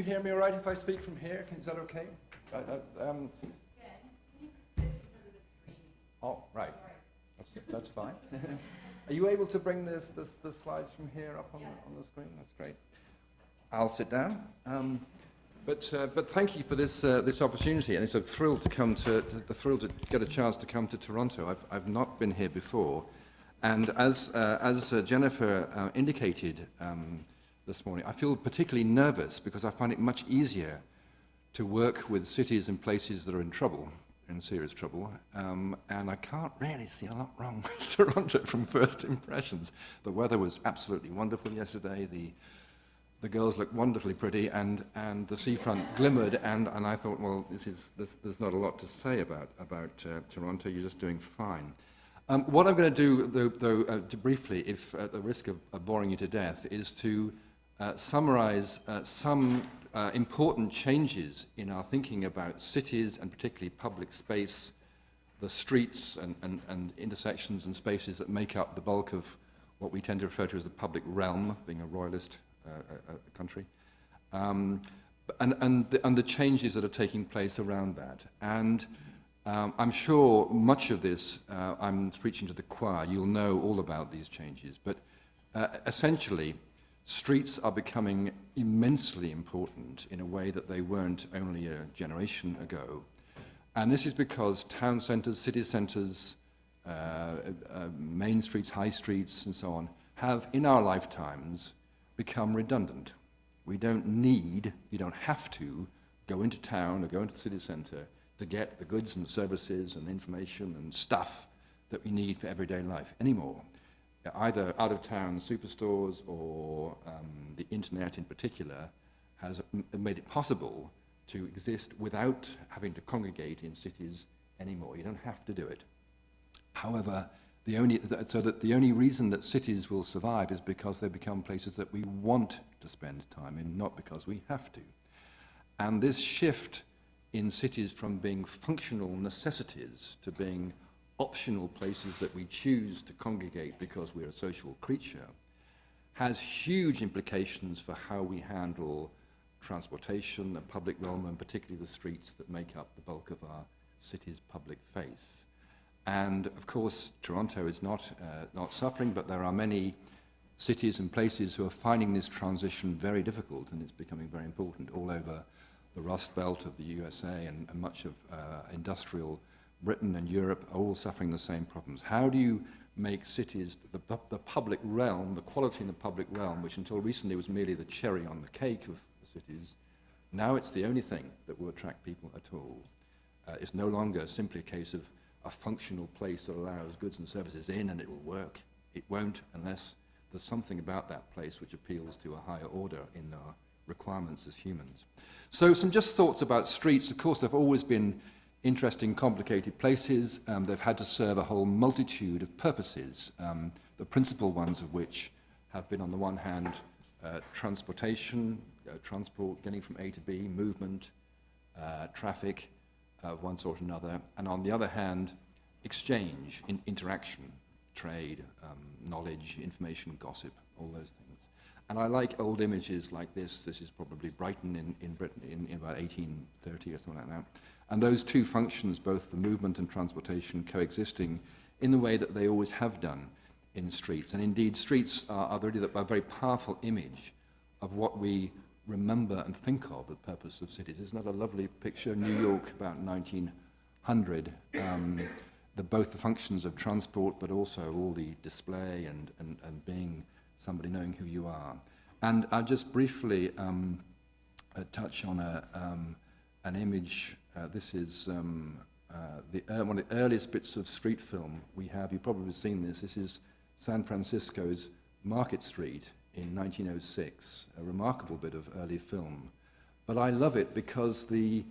hear me all right if I speak from here? Is that okay? Yeah, you need to sit because of the screen. Oh, right. Sorry. That's fine. Are you able to bring the slides from here up on, Yes. on the screen? That's great. I'll sit down. But thank you for this opportunity, and it's a thrill to come to get a chance to come to Toronto. I've not been here before, and as Jennifer indicated this morning, I feel particularly nervous because I find it much easier to work with cities and places that are in trouble, in serious trouble, and I can't really see a lot wrong with Toronto from first impressions. The weather was absolutely wonderful yesterday. The girls looked wonderfully pretty, and the seafront glimmered, and I thought, well, there's not a lot to say about Toronto. You're just doing fine. What I'm going to do, though, to briefly, if at the risk of boring you to death, is to summarize some important changes in our thinking about cities, and particularly public space, the streets and intersections and spaces that make up the bulk of what we tend to refer to as the public realm, being a royalist country, and the changes that are taking place around that. And I'm sure much of this, I'm preaching to the choir, you'll know all about these changes, but essentially, streets are becoming immensely important in a way that they weren't only a generation ago. And this is because town centres, city centres, main streets, high streets, and so on, have, in our lifetimes, become redundant. We don't need, you don't have to, go into town or go into the city centre to get the goods and services and information and stuff that we need for everyday life anymore. Either out-of-town superstores or the internet in particular has made it possible to exist without having to congregate in cities anymore. You don't have to do it. However, the only reason that cities will survive is because they become places that we want to spend time in, not because we have to. And this shift in cities from being functional necessities to being optional places that we choose to congregate because we're a social creature has huge implications for how we handle transportation, the public realm, and particularly the streets that make up the bulk of our city's public face. And of course, Toronto is not suffering, but there are many cities and places who are finding this transition very difficult, and it's becoming very important all over the Rust Belt of the USA and much of industrial Britain and Europe are all suffering the same problems. How do you make cities, the public realm, the quality in the public realm, which until recently was merely the cherry on the cake of the cities, now it's the only thing that will attract people at all. It's no longer simply a case of a functional place that allows goods and services in and it will work. It won't unless there's something about that place which appeals to a higher order in our requirements as humans. So some just thoughts about streets. Of course, they've always been interesting, complicated places. They've had to serve a whole multitude of purposes, the principal ones of which have been, on the one hand, transportation, transport, getting from A to B, movement, traffic of one sort or another, and on the other hand, exchange, interaction, trade, knowledge, information, gossip, all those things. And I like old images like this. This is probably Brighton in Britain in about 1830 or something like that. And those two functions, both the movement and transportation, coexisting in the way that they always have done in streets. And indeed, streets are really a very powerful image of what we remember and think of the purpose of cities. Isn't that a lovely picture? New York, about 1900, both the functions of transport, but also all the display and being somebody knowing who you are. And I'll just briefly touch on an image. This is one of the earliest bits of street film we have. You've probably seen this. This is San Francisco's Market Street in 1906, a remarkable bit of early film. But I love it because the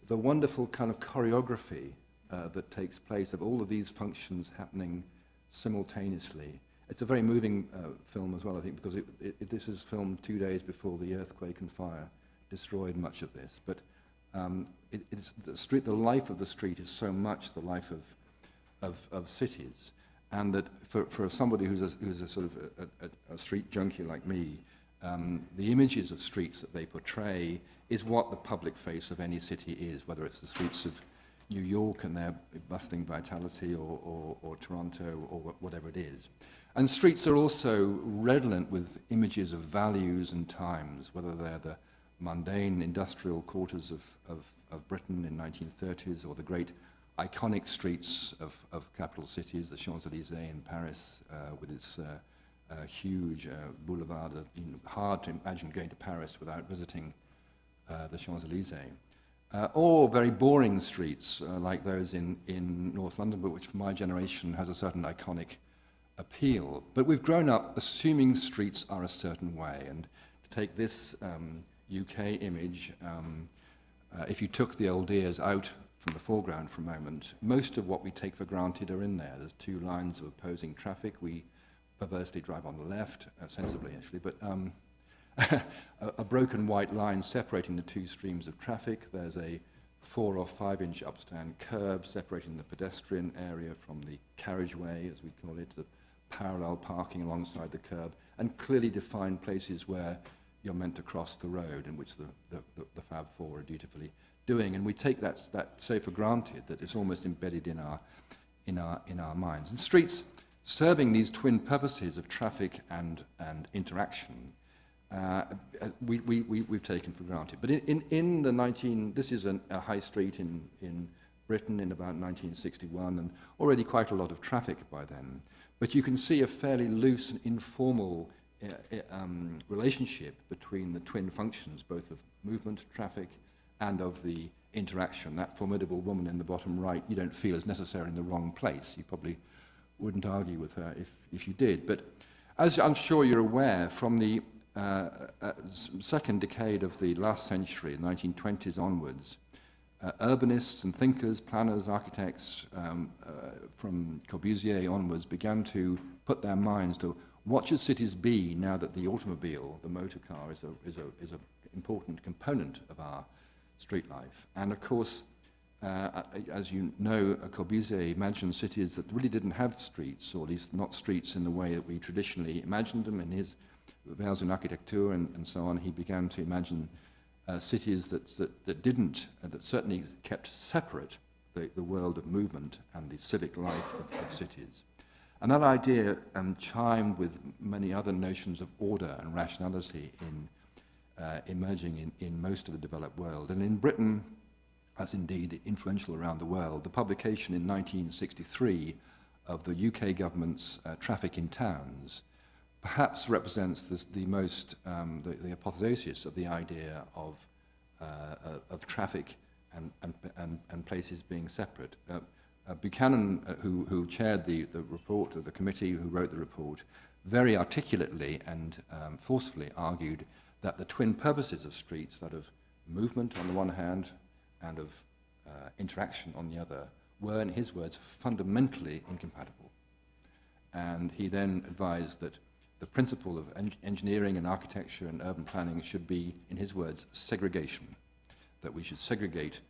wonderful kind of choreography that takes place of all of these functions happening simultaneously. It's a very moving film as well, I think, because this is filmed 2 days before the earthquake and fire destroyed much of this. But it's the life of the street is so much the life of cities. And that for somebody who's a sort of a street junkie like me, the images of streets that they portray is what the public face of any city is, whether it's the streets of New York and their bustling vitality, or Toronto, or whatever it is. And streets are also redolent with images of values and times, whether they're the mundane industrial quarters of Britain in 1930s, or the great iconic streets of capital cities, the Champs-Élysées in Paris, with its huge boulevard. Hard to imagine going to Paris without visiting the Champs-Élysées. Or very boring streets like those in North London, but which for my generation has a certain iconic appeal. But we've grown up assuming streets are a certain way. And to take this UK image, if you took the old ears out from the foreground for a moment, most of what we take for granted are in there. There's two lines of opposing traffic. We perversely drive on the left, sensibly actually, but a broken white line separating the two streams of traffic. There's a 4 or 5 inch upstand curb separating the pedestrian area from the carriageway, as we call it, the parallel parking alongside the curb, and clearly defined places where you're meant to cross the road, in which the Fab Four are dutifully doing. And we take that say for granted, that it's almost embedded in our minds. And streets serving these twin purposes of traffic and interaction, we've taken for granted. But in the this is a high street in Britain in about 1961, and already quite a lot of traffic by then. But you can see a fairly loose and informal relationship between the twin functions, both of movement, traffic, and of the interaction. That formidable woman in the bottom right, you don't feel is necessarily in the wrong place. You probably wouldn't argue with her if you did. But as I'm sure you're aware, from the second decade of the last century, 1920s onwards, urbanists and thinkers, planners, architects, from Corbusier onwards, began to put their minds to what should cities be now that the automobile, the motor car, is an important component of our street life. And of course, as you know, Corbusier imagined cities that really didn't have streets, or at least not streets in the way that we traditionally imagined them. In his Vers une Architecture and so on, he began to imagine cities that didn't, that certainly kept separate the world of movement and the civic life of cities. And that idea chimed with many other notions of order and rationality emerging in most of the developed world. And in Britain, as indeed influential around the world, the publication in 1963 of the UK government's Traffic in Towns perhaps represents the most, the apotheosis of the idea of traffic and places being separate. Buchanan, who chaired the report, or the committee who wrote the report, very articulately and forcefully argued that the twin purposes of streets, that of movement on the one hand and of interaction on the other, were, in his words, fundamentally incompatible. And he then advised that the principle of engineering and architecture and urban planning should be, in his words, segregation, that we should segregate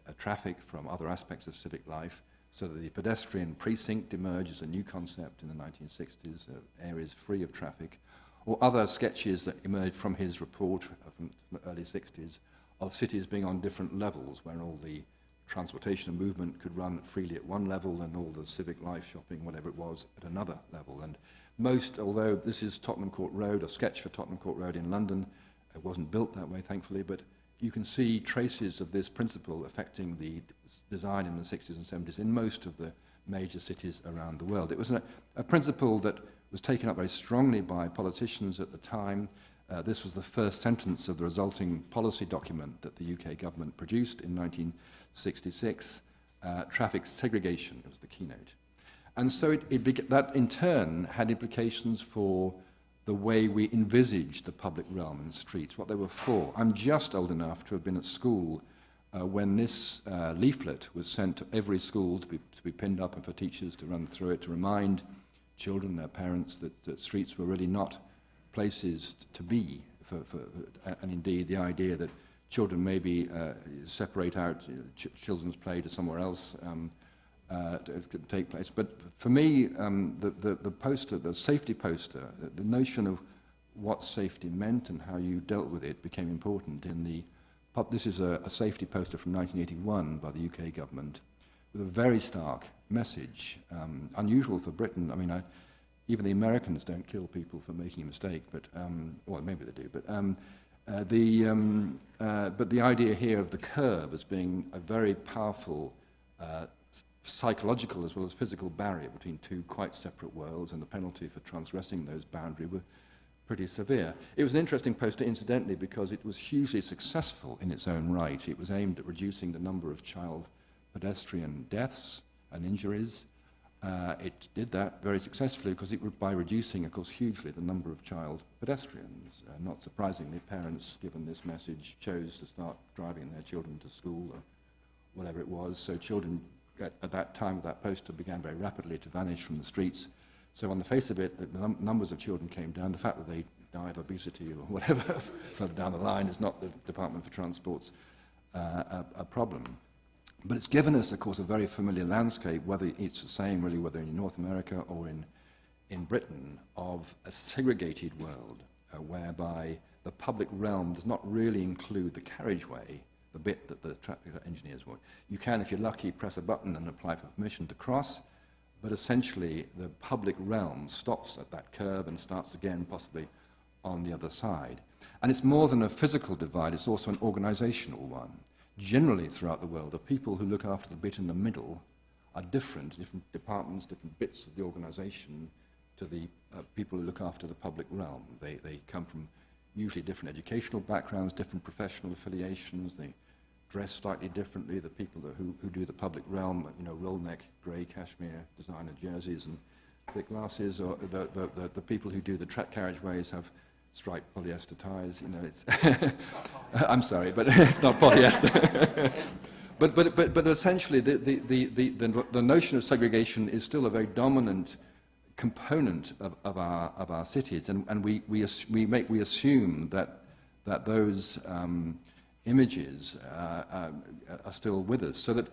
a traffic from other aspects of civic life, so that the pedestrian precinct emerges a new concept in the 1960s, areas free of traffic, or other sketches that emerged from his report from the early 60s of cities being on different levels, where all the transportation and movement could run freely at one level and all the civic life, shopping, whatever it was, at another level. And most, although this is Tottenham Court Road, a sketch for Tottenham Court Road in London, it wasn't built that way, thankfully, but you can see traces of this principle affecting the design in the 60s and 70s in most of the major cities around the world. It was a principle that was taken up very strongly by politicians at the time. This was the first sentence of the resulting policy document that the UK government produced in 1966. Traffic segregation was the keynote. And so that in turn had implications for the way we envisaged the public realm and streets, what they were for. I'm just old enough to have been at school when this leaflet was sent to every school to be pinned up and for teachers to run through it, to remind children, their parents, that streets were really not places to be, and indeed the idea that children maybe separate out children's play to somewhere else to take place. But for me, the poster, the safety poster, the notion of what safety meant and how you dealt with it became important. This is a safety poster from 1981 by the UK government with a very stark message, unusual for Britain. I mean, even the Americans don't kill people for making a mistake, but well, maybe they do. But the idea here of the curb as being a very powerful psychological as well as physical barrier between two quite separate worlds, and the penalty for transgressing those boundaries were pretty severe. It was an interesting poster, incidentally, because it was hugely successful in its own right. It was aimed at reducing the number of child pedestrian deaths and injuries. It did that very successfully because by reducing, of course, hugely the number of child pedestrians. Not surprisingly, parents, given this message, chose to start driving their children to school or whatever it was. So children, at that time of that poster, began very rapidly to vanish from the streets. So on the face of it, the numbers of children came down. The fact that they die of obesity or whatever further down the line is not the Department for Transport's a problem. But it's given us, of course, a very familiar landscape, whether it's the same, really, whether in North America or in Britain, of a segregated world whereby the public realm does not really include the carriageway, the bit that the traffic engineers want. You can, if you're lucky, press a button and apply for permission to cross, but essentially the public realm stops at that curb and starts again, possibly on the other side. And it's more than a physical divide, it's also an organizational one. Generally throughout the world, the people who look after the bit in the middle are different departments, different bits of the organization to the people who look after the public realm. They come from usually different educational backgrounds, different professional affiliations, they dress slightly differently. The people who do the public realm, roll neck, grey cashmere, designer jerseys and thick glasses, or the people who do the carriageways have striped polyester ties. It's I'm sorry, but it's not polyester. but essentially, the notion of segregation is still a very dominant component of our cities, and we assume that those images are still with us. So that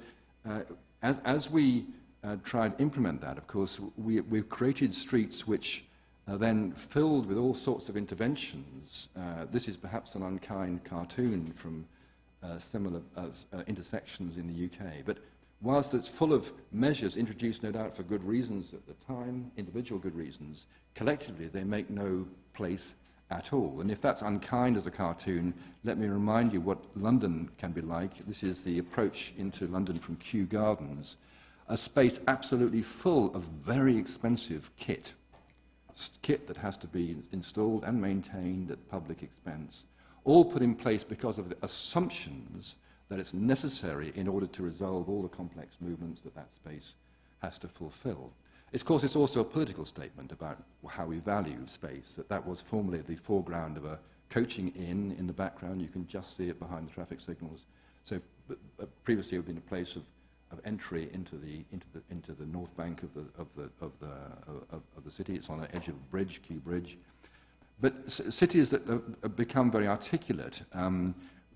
as we try and implement that, of course, we've created streets which are then filled with all sorts of interventions. This is perhaps an unkind cartoon from similar intersections in the UK, but whilst it's full of measures introduced, no doubt, for good reasons at the time, individual good reasons, collectively they make no place at all. And if that's unkind as a cartoon, let me remind you what London can be like. This is the approach into London from Kew Gardens, a space absolutely full of very expensive kit that has to be installed and maintained at public expense, all put in place because of the assumptions that it's necessary in order to resolve all the complex movements that space has to fulfill. Of course, it's also a political statement about how we value space, that was formerly at the foreground of a coaching inn in the background. You can just see it behind the traffic signals. So previously it would have been a place of entry into the north bank of the city. It's on the edge of a bridge, Kew Bridge. But cities that have become very articulate,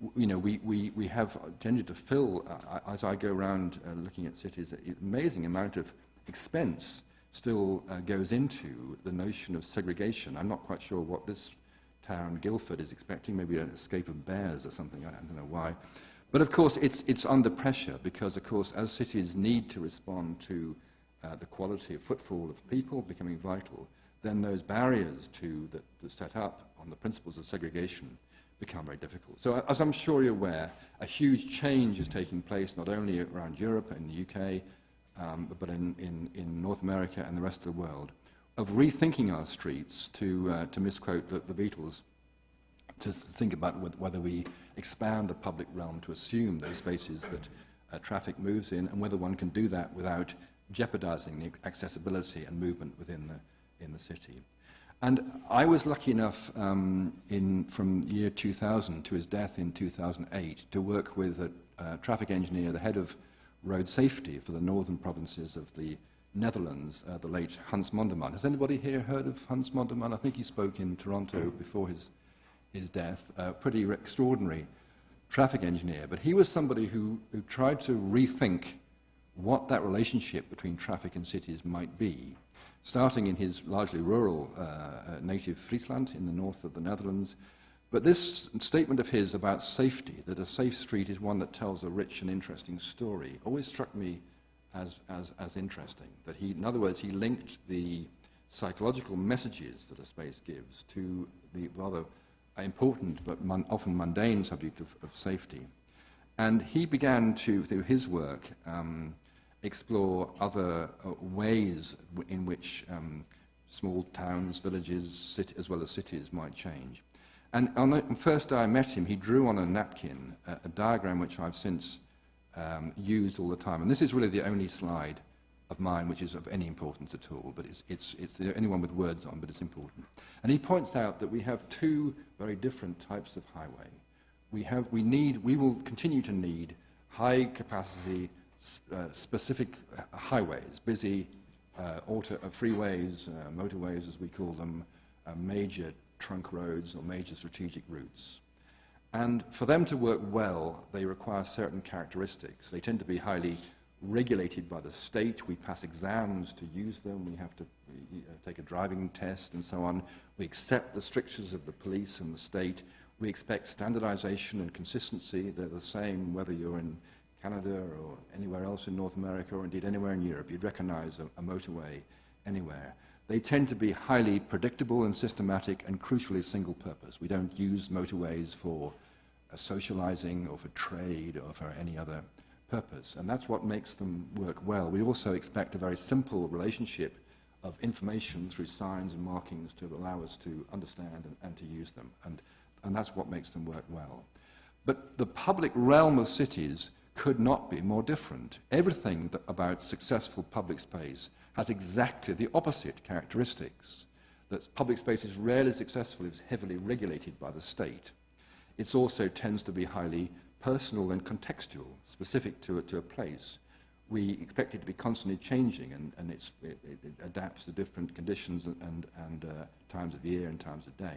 we have tended to fill, as I go around looking at cities, an amazing amount of expense still goes into the notion of segregation. I'm not quite sure what this town, Guildford, is expecting, maybe an escape of bears or something, I don't know why. But of course it's under pressure because, of course, as cities need to respond to the quality of footfall of people becoming vital, then those barriers that set up on the principles of segregation become very difficult. So as I'm sure you're aware, a huge change is taking place not only around Europe and the UK, but in North America and the rest of the world, of rethinking our streets, to misquote the Beatles, to think about whether we expand the public realm to assume those spaces that traffic moves in, and whether one can do that without jeopardizing the accessibility and movement within the city. And I was lucky enough from year 2000 to his death in 2008 to work with a traffic engineer, the head of road safety for the northern provinces of the Netherlands, the late Hans Monderman. Has anybody here heard of Hans Monderman? I think he spoke in Toronto before his death. Pretty extraordinary traffic engineer, but he was somebody who tried to rethink what that relationship between traffic and cities might be. starting in his largely rural native Friesland in the north of the Netherlands. But this statement of his about safety, that a safe street is one that tells a rich and interesting story, always struck me as interesting. That he, in other words, he linked the psychological messages that a space gives to the rather important but often mundane subject of safety. And he began to, through his work, explore other ways in which small towns, villages, as well as cities might change. And on the first day I met him, he drew on a napkin a diagram which I've since used all the time. And this is really the only slide of mine which is of any importance at all, but it's the only one with words on, but it's important. And he points out that we have two very different types of highway. We will continue to need high-capacity, specific highways, busy freeways, motorways as we call them, major trunk roads or major strategic routes. And for them to work well, they require certain characteristics. They tend to be highly regulated by the state. We pass exams to use them. We have to take a driving test and so on. We accept the strictures of the police and the state. We expect standardization and consistency. They're the same whether you're in Canada or anywhere else in North America or indeed anywhere in Europe. You'd recognize a motorway anywhere. They tend to be highly predictable and systematic and crucially single purpose. We don't use motorways for socializing or for trade or for any other purpose. And that's what makes them work well. We also expect a very simple relationship of information through signs and markings to allow us to understand and to use them. And that's what makes them work well. But the public realm of cities could not be more different. Everything about successful public space has exactly the opposite characteristics. That public space is rarely successful if it's heavily regulated by the state. It also tends to be highly personal and contextual, specific to a place. We expect it to be constantly changing, and it adapts to different conditions and times of year and times of day.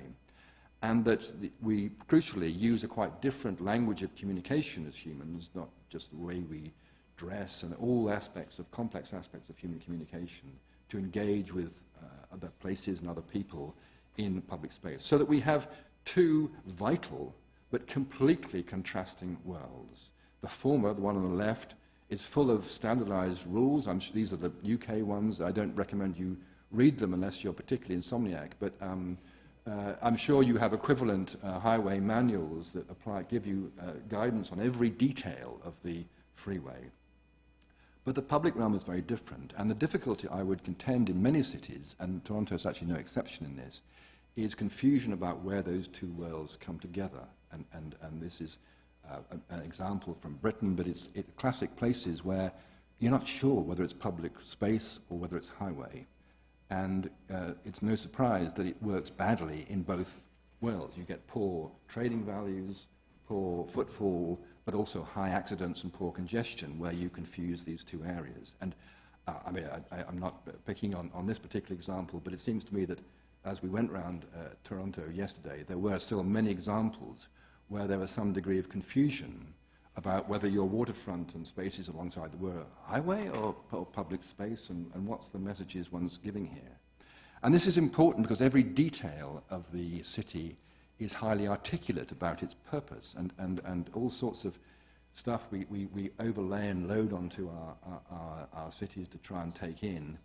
And that we crucially use a quite different language of communication as humans, not just the way we dress and all aspects of complex aspects of human communication to engage with other places and other people in public space. So that we have two vital but completely contrasting worlds. The former, the one on the left, is full of standardized rules. These are the UK ones. I don't recommend you read them unless you're particularly insomniac, but I'm sure you have equivalent highway manuals that give you guidance on every detail of the freeway. But the public realm is very different, and the difficulty I would contend in many cities, and Toronto is actually no exception in this, is confusion about where those two worlds come together. And this is an example from Britain, but it's classic places where you're not sure whether it's public space or whether it's highway. And it's no surprise that it works badly in both worlds. You get poor trading values, poor footfall, but also high accidents and poor congestion where you confuse these two areas. And I'm not picking on this particular example, but it seems to me that as we went round Toronto yesterday, there were still many examples where there was some degree of confusion about whether your waterfront and spaces alongside were highway or public space, and what's the messages one's giving here. And this is important because every detail of the city is highly articulate about its purpose, and all sorts of stuff we overlay and load onto our cities to try and take in.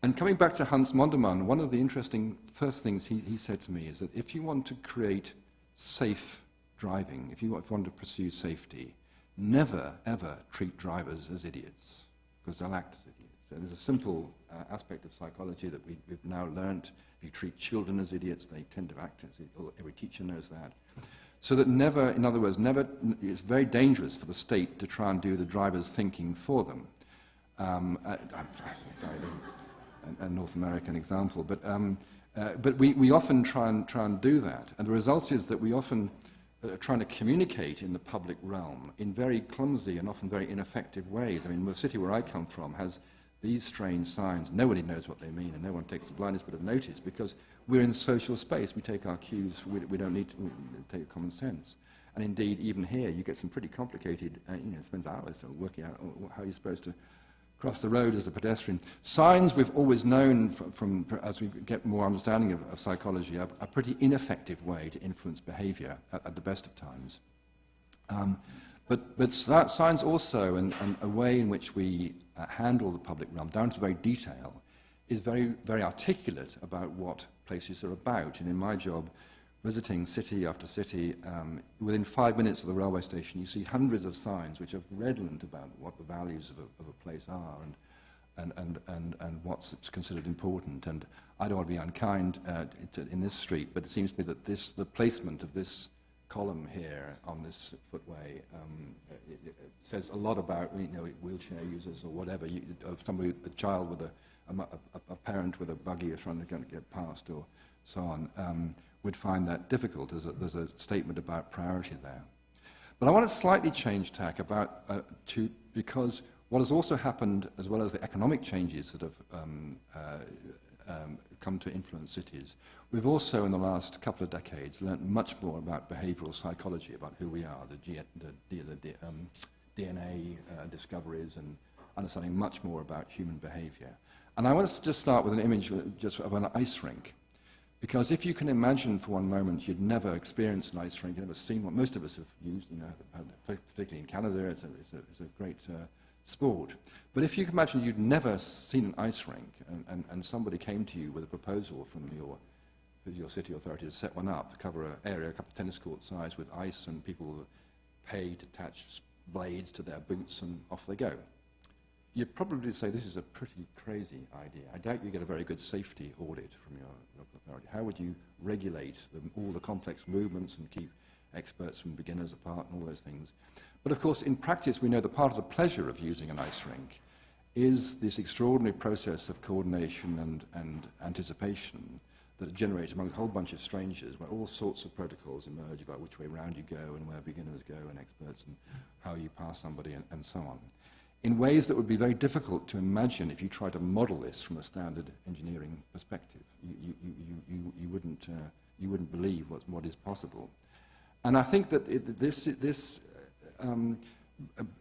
And coming back to Hans Mondermann, one of the interesting first things he said to me is that if you want to create safe driving, if you want to pursue safety, never, ever treat drivers as idiots, because they'll act as idiots. So there's a simple aspect of psychology that we've now learnt. If you treat children as idiots, they tend to act as idiots. Every teacher knows that. So that never, in other words, never, it's very dangerous for the state to try and do the driver's thinking for them. I'm sorry, a North American example, but we often try and do that, and the result is that we often are trying to communicate in the public realm in very clumsy and often very ineffective ways. I mean, the city where I come from has these strange signs. Nobody knows what they mean, and no one takes the blindest bit of notice because we're in social space. We take our cues. We don't need to take common sense. And indeed, even here, you get some pretty complicated. It spends hours working out how you're supposed to cross the road as a pedestrian. Signs we've always known from as we get more understanding of psychology, are a pretty ineffective way to influence behavior at the best of times. But signs also, and a way in which we handle the public realm, down to the very detail, is very, very articulate about what places are about. And in my job, visiting city after city, within 5 minutes of the railway station, you see hundreds of signs which are redolent about what the values of a place are and what's considered important. And I don't want to be unkind in this street, but it seems to me that the placement of this column here on this footway it says a lot about wheelchair users or whatever. Somebody, a child with a parent with a buggy is trying to get past or so on. Would find that difficult. There's a statement about priority there. But I want to slightly change tack because what has also happened, as well as the economic changes that have come to influence cities, we've also in the last couple of decades learnt much more about behavioral psychology, about who we are, the DNA discoveries, and understanding much more about human behavior. And I want to just start with an image just of an ice rink. Because if you can imagine for one moment you'd never experienced an ice rink, you've never seen one, most of us have used, particularly in Canada, it's a great sport. But if you can imagine you'd never seen an ice rink and somebody came to you with a proposal from your city authority to set one up, to cover an area, a couple of tennis court size with ice, and people pay to attach blades to their boots and off they go. You'd probably say this is a pretty crazy idea. I doubt you get a very good safety audit from your local authority. How would you regulate all the complex movements and keep experts from beginners apart and all those things? But of course, in practice, we know that part of the pleasure of using an ice rink is this extraordinary process of coordination and anticipation that it generates among a whole bunch of strangers, where all sorts of protocols emerge about which way round you go and where beginners go and experts and how you pass somebody and so on, in ways that would be very difficult to imagine if you tried to model this from a standard engineering perspective. You wouldn't believe what is possible. And I think that this brings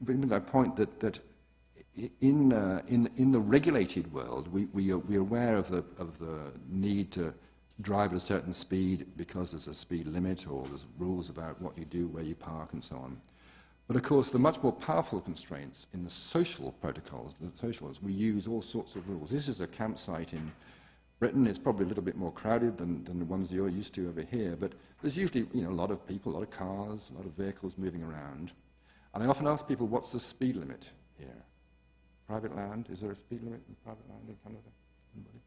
me to that point that in the regulated world, we're aware of the need to drive at a certain speed because there's a speed limit or there's rules about what you do, where you park, and so on. But of course, the much more powerful constraints in the social protocols, we use all sorts of rules. This is a campsite in Britain. It's probably a little bit more crowded than the ones you're used to over here, but there's usually a lot of people, a lot of cars, a lot of vehicles moving around. And I often ask people, what's the speed limit here? Private land, is there a speed limit in private land in Canada? Anybody?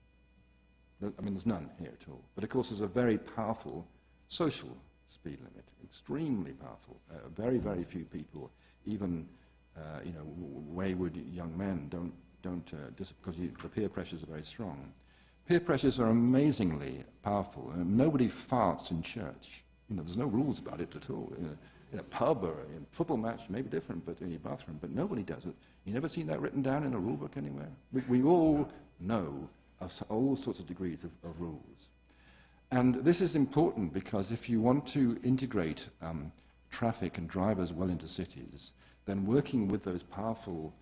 I mean, there's none here at all. But of course, there's a very powerful social speed limit, extremely powerful. Very, very few people, even wayward young men, don't because the peer pressures are very strong. Peer pressures are amazingly powerful. Nobody farts in church. There's no rules about it at all. In a pub or in a football match, maybe different, but in your bathroom. But nobody does it. You never seen that written down in a rule book anywhere. We all know all sorts of degrees of rules. And this is important because if you want to integrate traffic and drivers well into cities, then working with those powerful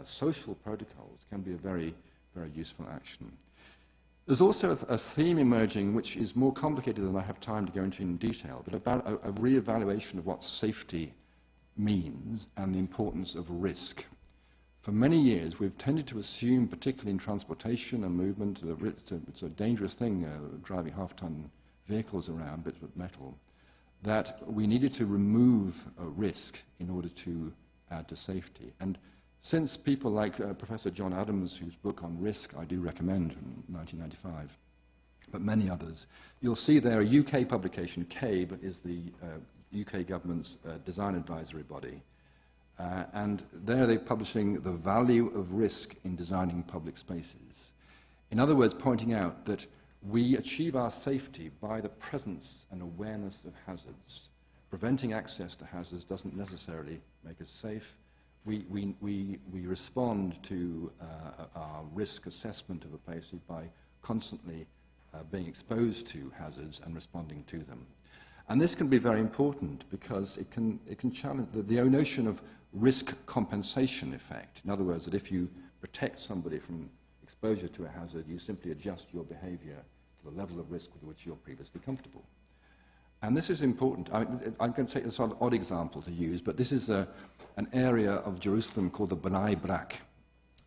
social protocols can be a very, very useful action. There's also a theme emerging which is more complicated than I have time to go into in detail, but about a re-evaluation of what safety means and the importance of risk. For many years, we've tended to assume, particularly in transportation and movement, it's a dangerous thing, driving half-ton vehicles around, bits of metal, that we needed to remove risk in order to add to safety. And since people like Professor John Adams, whose book on risk I do recommend from 1995, but many others, you'll see there a UK publication. CABE is the UK government's design advisory body. And there they're publishing the value of risk in designing public spaces. In other words, pointing out that we achieve our safety by the presence and awareness of hazards. Preventing access to hazards doesn't necessarily make us safe. We respond to our risk assessment of a place by constantly being exposed to hazards and responding to them. And this can be very important because it can challenge the notion of risk compensation effect. In other words, that if you protect somebody from exposure to a hazard, you simply adjust your behavior to the level of risk with which you're previously comfortable. And this is important. I'm going to take this odd example to use, but this is an area of Jerusalem called the Bnei Brak.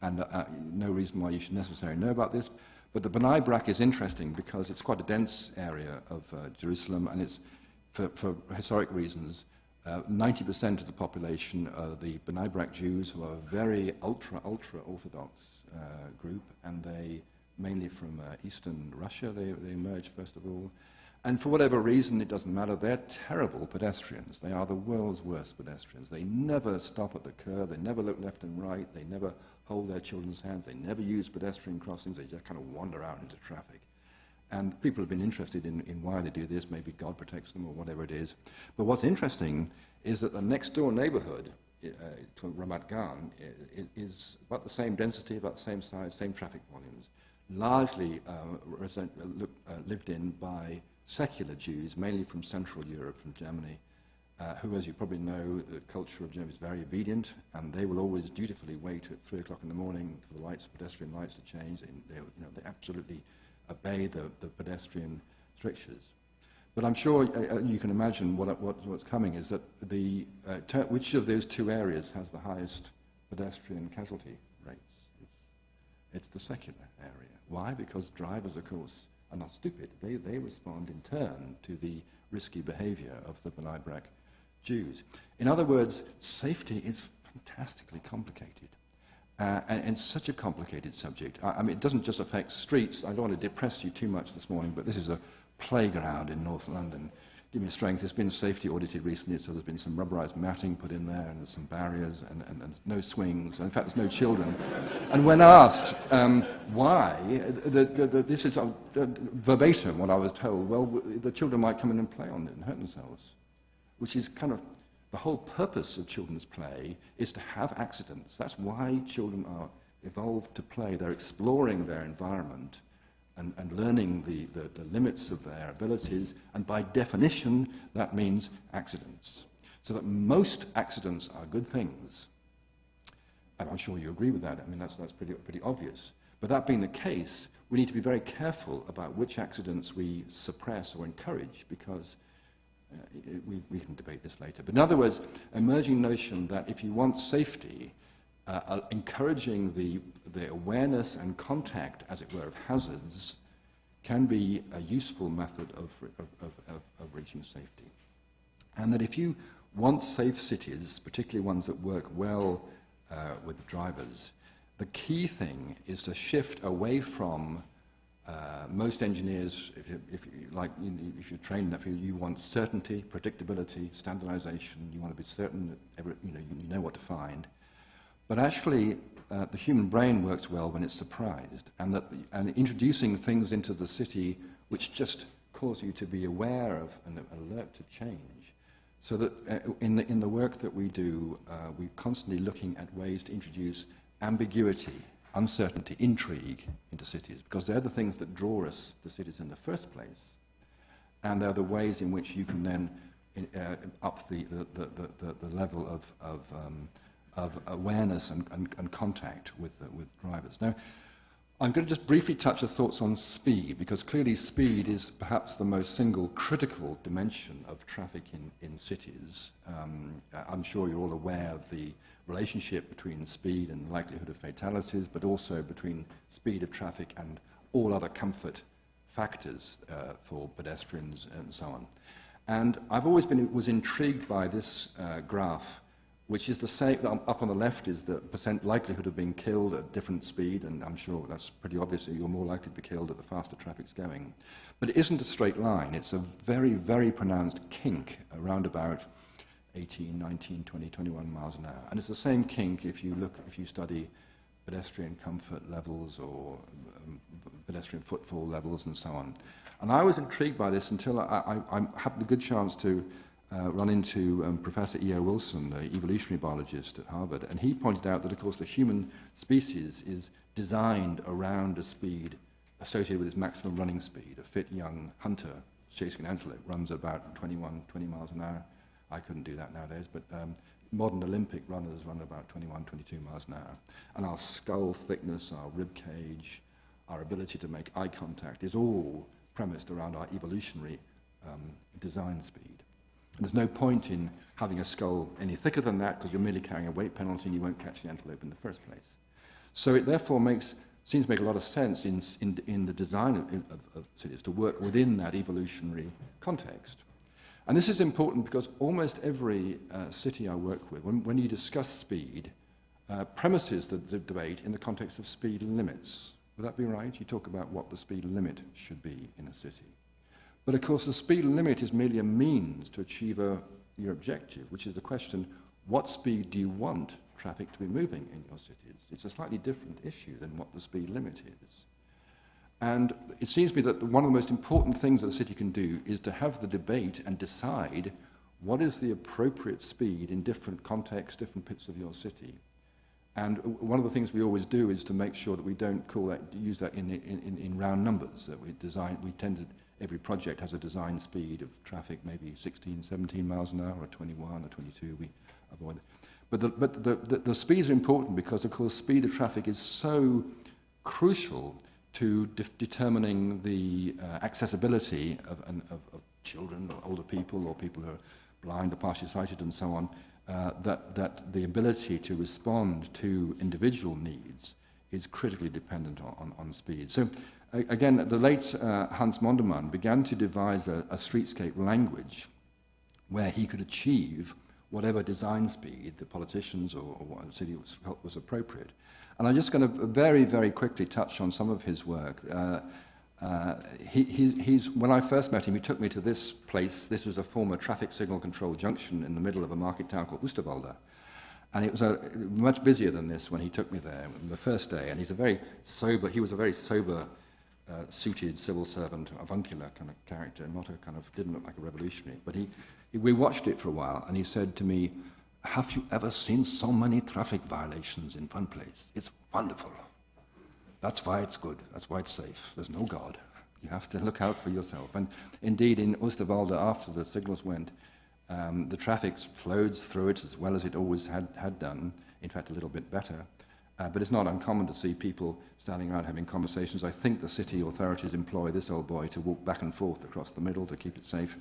And no reason why you should necessarily know about this, but the Bnei Brak is interesting because it's quite a dense area of Jerusalem, and it's, for historic reasons, 90% of the population are the Bnei Brak Jews, who are a very ultra-Orthodox group, and they, mainly from eastern Russia, they emerged first of all. And for whatever reason, it doesn't matter, they're terrible pedestrians. They are the world's worst pedestrians. They never stop at the curb, they never look left and right, they never hold their children's hands, they never use pedestrian crossings, they just kind of wander out into traffic. And people have been interested in why they do this. Maybe God protects them or whatever it is. But what's interesting is that the next door neighborhood to Ramat Gan is about the same density, about the same size, same traffic volumes, largely lived in by secular Jews, mainly from Central Europe, from Germany, who, as you probably know, the culture of Germany is very obedient, and they will always dutifully wait at 3 o'clock in the morning for the lights, pedestrian lights to change. They absolutely obey the pedestrian strictures. But I'm sure you can imagine what's coming is that which of those two areas has the highest pedestrian casualty rates? It's the secular area. Why? Because drivers, of course, are not stupid. They respond in turn to the risky behavior of the Bnei Brak Jews. In other words, safety is fantastically complicated. And it's such a complicated subject. I mean, it doesn't just affect streets. I don't want to depress you too much this morning, but this is a playground in North London. Give me strength. It's been safety audited recently, so there's been some rubberized matting put in there, and there's some barriers, and no swings. In fact, there's no children. And when asked why, this is verbatim what I was told. Well, the children might come in and play on it and hurt themselves, which is kind of the whole purpose of children's play is to have accidents. That's why children are evolved to play. They're exploring their environment and learning the limits of their abilities, and by definition, that means accidents. So that most accidents are good things. And I'm sure you agree with that. I mean, that's pretty obvious. But that being the case, we need to be very careful about which accidents we suppress or encourage, because we can debate this later. But in other words, emerging notion that if you want safety, encouraging the awareness and contact, as it were, of hazards can be a useful method of reaching safety. And that if you want safe cities, particularly ones that work well with drivers, the key thing is to shift away from most engineers, if you're trained enough, you want certainty, predictability, standardization. You want to be certain that you know what to find. But actually, the human brain works well when it's surprised, and introducing things into the city which just cause you to be aware of and alert to change. So that in the work that we do, we're constantly looking at ways to introduce ambiguity, uncertainty, intrigue into cities, because they're the things that draw us to cities in the first place, and they're the ways in which you can then up the level of awareness and contact with drivers. Now, I'm going to just briefly touch your thoughts on speed, because clearly speed is perhaps the most single critical dimension of traffic in cities. I'm sure you're all aware of the relationship between speed and likelihood of fatalities, but also between speed of traffic and all other comfort factors for pedestrians and so on. And I've always was intrigued by this graph, which is the same. Up on the left is the percent likelihood of being killed at different speed, and I'm sure that's pretty obvious. You're more likely to be killed at the faster traffic's going. But it isn't a straight line. It's a very, very pronounced kink around about 18, 19, 20, 21 miles an hour. And it's the same kink if you study pedestrian comfort levels or pedestrian footfall levels and so on. And I was intrigued by this until I had the good chance to run into Professor E.O. Wilson, the evolutionary biologist at Harvard, and he pointed out that, of course, the human species is designed around a speed associated with its maximum running speed. A fit young hunter chasing an antelope runs at about 20 miles an hour, I couldn't do that nowadays, but modern Olympic runners run about 21, 22 miles an hour. And our skull thickness, our rib cage, our ability to make eye contact is all premised around our evolutionary design speed. And there's no point in having a skull any thicker than that because you're merely carrying a weight penalty and you won't catch the antelope in the first place. So it therefore seems to make a lot of sense in the design of cities to work within that evolutionary context. And this is important because almost every city I work with, when you discuss speed, premises the debate in the context of speed limits. Would that be right? You talk about what the speed limit should be in a city. But of course, the speed limit is merely a means to achieve your objective, which is the question, what speed do you want traffic to be moving in your cities? It's a slightly different issue than what the speed limit is. And it seems to me that one of the most important things that a city can do is to have the debate and decide what is the appropriate speed in different contexts, different bits of your city. And one of the things we always do is to make sure that we don't use that in round numbers. That every project has a design speed of traffic, maybe 16, 17 miles an hour, or 21 or 22, we avoid it. But the speeds are important because, of course, speed of traffic is so crucial to determining the accessibility of children or older people or people who are blind or partially sighted and so on, that the ability to respond to individual needs is critically dependent on speed. So again, the late Hans Mondermann began to devise a streetscape language where he could achieve whatever design speed the politicians or what the city felt was appropriate. And I'm just going to very, very quickly touch on some of his work. When I first met him, he took me to this place. This was a former traffic signal control junction in the middle of a market town called Oosterwolde. And it was much busier than this when he took me there on the first day. And he was a very sober, suited civil servant, avuncular kind of character, didn't look like a revolutionary. But we watched it for a while, and he said to me, "Have you ever seen so many traffic violations in one place? It's wonderful. That's why it's good. That's why it's safe. There's no God. You have to look out for yourself." And indeed, in Oosterwolde, after the signals went, the traffic flowed through it as well as it always had done, in fact, a little bit better. But it's not uncommon to see people standing around having conversations. I think the city authorities employ this old boy to walk back and forth across the middle to keep it safe.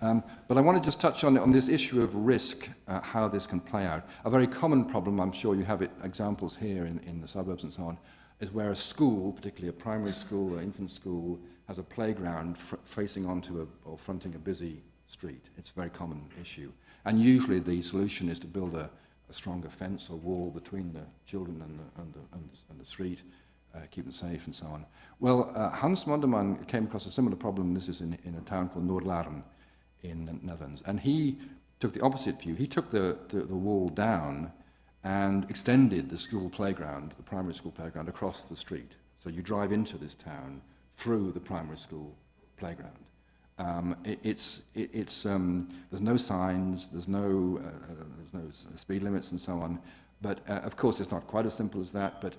But I want to just touch on this issue of risk, how this can play out. A very common problem, I'm sure you have examples here in the suburbs and so on, is where a school, particularly a primary school or infant school, has a playground facing onto or fronting a busy street. It's a very common issue. And usually the solution is to build a stronger fence or wall between the children and the street, keep them safe and so on. Well, Hans Mondermann came across a similar problem. This is in a town called Noordlaren in the Netherlands. And he took the opposite view. He took the wall down and extended the school playground, the primary school playground, across the street. So you drive into this town through the primary school playground. There's no signs, there's no speed limits and so on. But of course, it's not quite as simple as that. But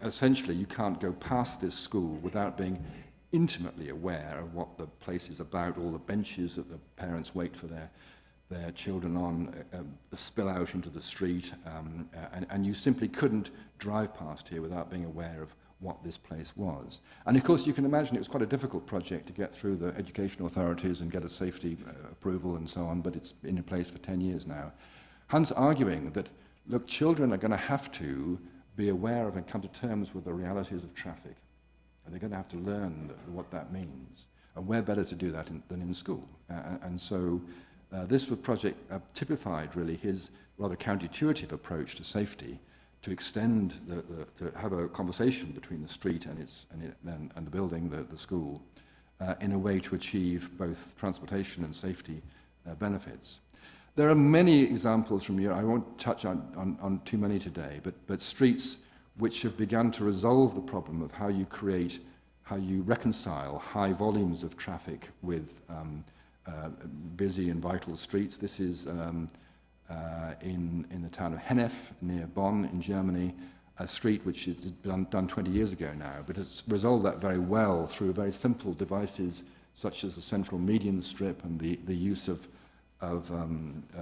essentially, you can't go past this school without being intimately aware of what the place is about, all the benches that the parents wait for their children on spill out into the street, and you simply couldn't drive past here without being aware of what this place was. And of course, you can imagine it was quite a difficult project to get through the education authorities and get a safety approval and so on, but it's been in place for 10 years now. Hans arguing that, look, children are going to have to be aware of and come to terms with the realities of traffic, and they're going to have to learn what that means. And where better to do that than in school? And so this project typified really his rather counterintuitive approach to safety, to extend to have a conversation between the street and the building, the school, in a way to achieve both transportation and safety benefits. There are many examples from here. I won't touch on too many today, but streets which have begun to resolve the problem of how you reconcile high volumes of traffic with busy and vital streets. This is in the town of Hennef, near Bonn in Germany, a street which is done 20 years ago now, but it's resolved that very well through very simple devices such as the central median strip and the use of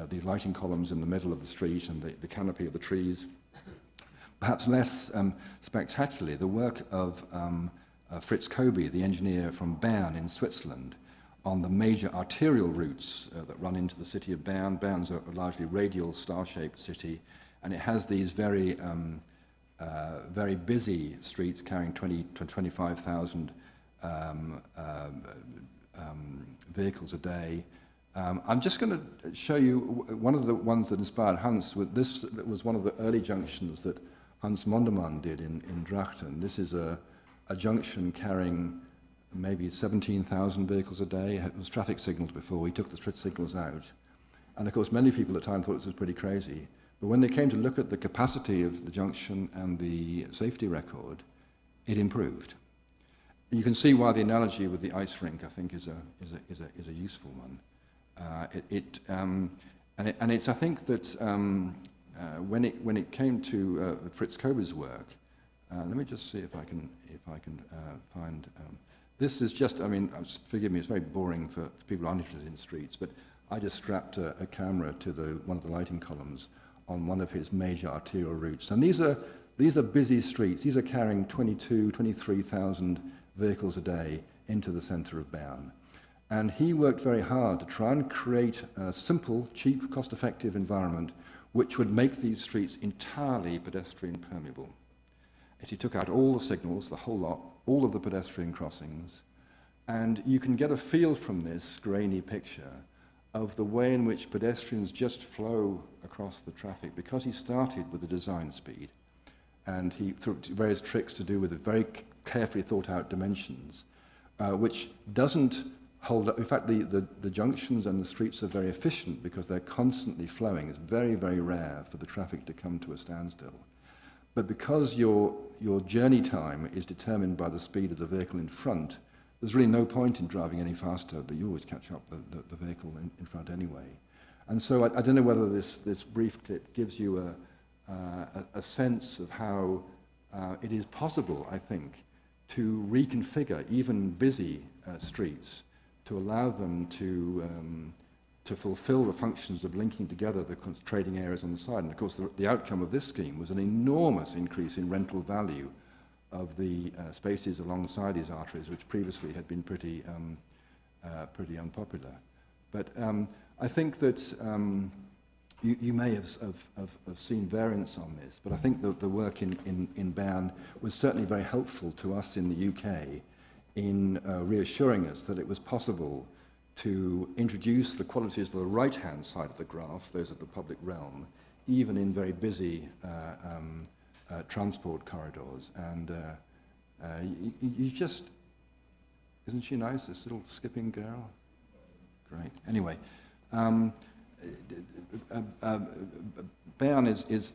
the lighting columns in the middle of the street and the canopy of the trees. Perhaps less spectacularly, the work of Fritz Kobe, the engineer from Bern in Switzerland, on the major arterial routes that run into the city of Bern. Bern's a largely radial, star-shaped city, and it has these very busy streets carrying 20 to 25,000 vehicles a day. I'm just going to show you one of the ones that inspired Hans. This was one of the early junctions that Hans Mondermann did in Drachten. This is a junction carrying maybe 17,000 vehicles a day. It was traffic signals before. He took the traffic signals out. And of course, many people at the time thought this was pretty crazy. But when they came to look at the capacity of the junction and the safety record, it improved. You can see why the analogy with the ice rink, I think, is a useful one. It's I think that when it came to Fritz Kobe's work, let me just see if I can find. This is just, I mean, forgive me, it's very boring for people who aren't interested in streets, but I just strapped a camera to one of the lighting columns on one of his major arterial routes, and these are busy streets. These are carrying 23,000 vehicles a day into the centre of Bern. And he worked very hard to try and create a simple, cheap, cost-effective environment which would make these streets entirely pedestrian permeable. As he took out all the signals, the whole lot, all of the pedestrian crossings, and you can get a feel from this grainy picture of the way in which pedestrians just flow across the traffic, because he started with the design speed, and he threw various tricks to do with the very carefully thought out dimensions, which doesn't hold up. In fact, the junctions and the streets are very efficient because they're constantly flowing. It's very, very rare for the traffic to come to a standstill. But because your journey time is determined by the speed of the vehicle in front, there's really no point in driving any faster, but you always catch up the vehicle in front anyway. And so I don't know whether this brief clip gives you a sense of how it is possible, I think, to reconfigure even busy streets to allow them to fulfill the functions of linking together the trading areas on the side. And of course, the outcome of this scheme was an enormous increase in rental value of the spaces alongside these arteries, which previously had been pretty unpopular. But I think that you may have seen variants on this, but I think the work in Bern was certainly very helpful to us in the UK in reassuring us that it was possible to introduce the qualities of the right-hand side of the graph, those of the public realm, even in very busy transport corridors. And you just, isn't she nice, this little skipping girl? Great. Anyway, Bern is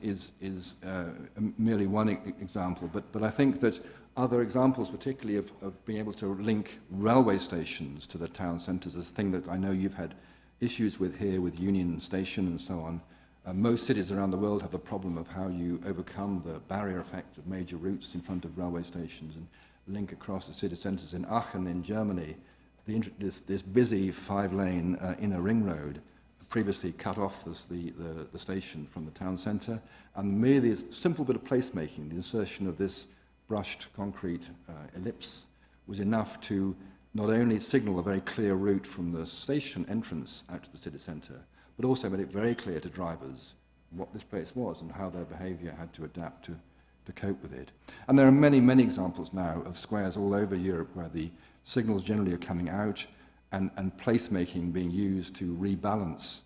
merely one example, but I think that other examples, particularly of being able to link railway stations to the town centres, is a thing that I know you've had issues with here, with Union Station and so on. Most cities around the world have the problem of how you overcome the barrier effect of major routes in front of railway stations and link across the city centres. In Aachen, in Germany, this busy 5-lane inner ring road previously cut off the station from the town centre, and merely a simple bit of placemaking, the insertion of this brushed concrete ellipse, was enough to not only signal a very clear route from the station entrance out to the city centre, but also made it very clear to drivers what this place was and how their behaviour had to adapt to cope with it. And there are many, many examples now of squares all over Europe where the signals generally are coming out and placemaking being used to rebalance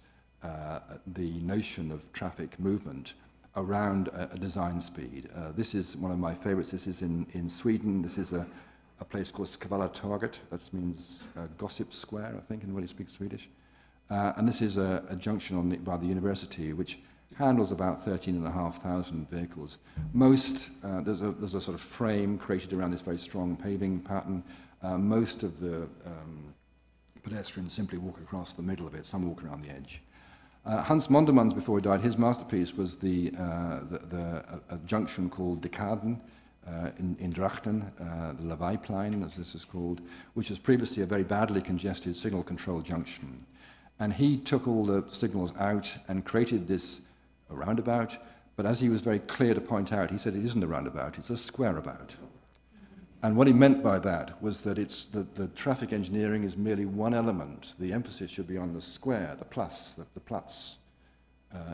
the notion of traffic movement around a design speed. This is one of my favourites. This is in Sweden. This is a place called Skvallatorget. That means Gossip Square, I think, anybody speaks Swedish. And this is a junction by the university which handles about 13,500 vehicles. Most, there's a sort of frame created around this very strong paving pattern. Most of the pedestrians simply walk across the middle of it. Some walk around the edge. Hans Mondermann's, before he died, his masterpiece was a junction called Dekaden in Drachten, the Lawaiplein, as this is called, which was previously a very badly congested signal control junction. And he took all the signals out and created this roundabout. But as he was very clear to point out, he said it isn't a roundabout, it's a squareabout. And what he meant by that was that the traffic engineering is merely one element. The emphasis should be on the square, the plus, the Platz,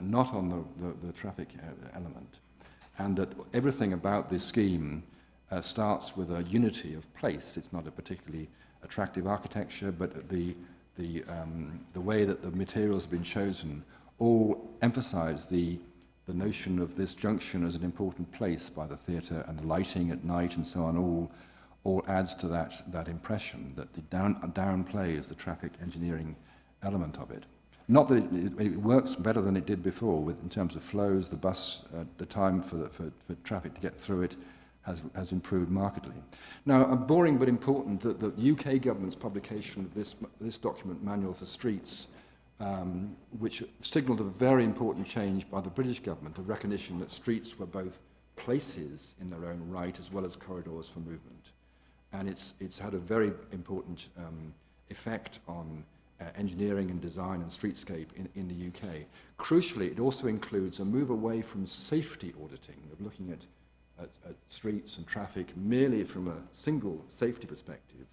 not on the traffic element. And that everything about this scheme starts with a unity of place. It's not a particularly attractive architecture, but the way that the materials have been chosen all emphasize the notion of this junction as an important place by the theatre, and the lighting at night and so on all adds to that impression that the downplays the traffic engineering element of it. Not that it works better than it did before in terms of flows. The bus, the time for traffic to get through it has improved markedly. Now, boring but important that the UK government's publication of this document, Manual for Streets, which signalled a very important change by the British government, a recognition that streets were both places in their own right as well as corridors for movement. And it's had a very important effect on engineering and design and streetscape in the UK. Crucially, it also includes a move away from safety auditing, of looking at streets and traffic merely from a single safety perspective,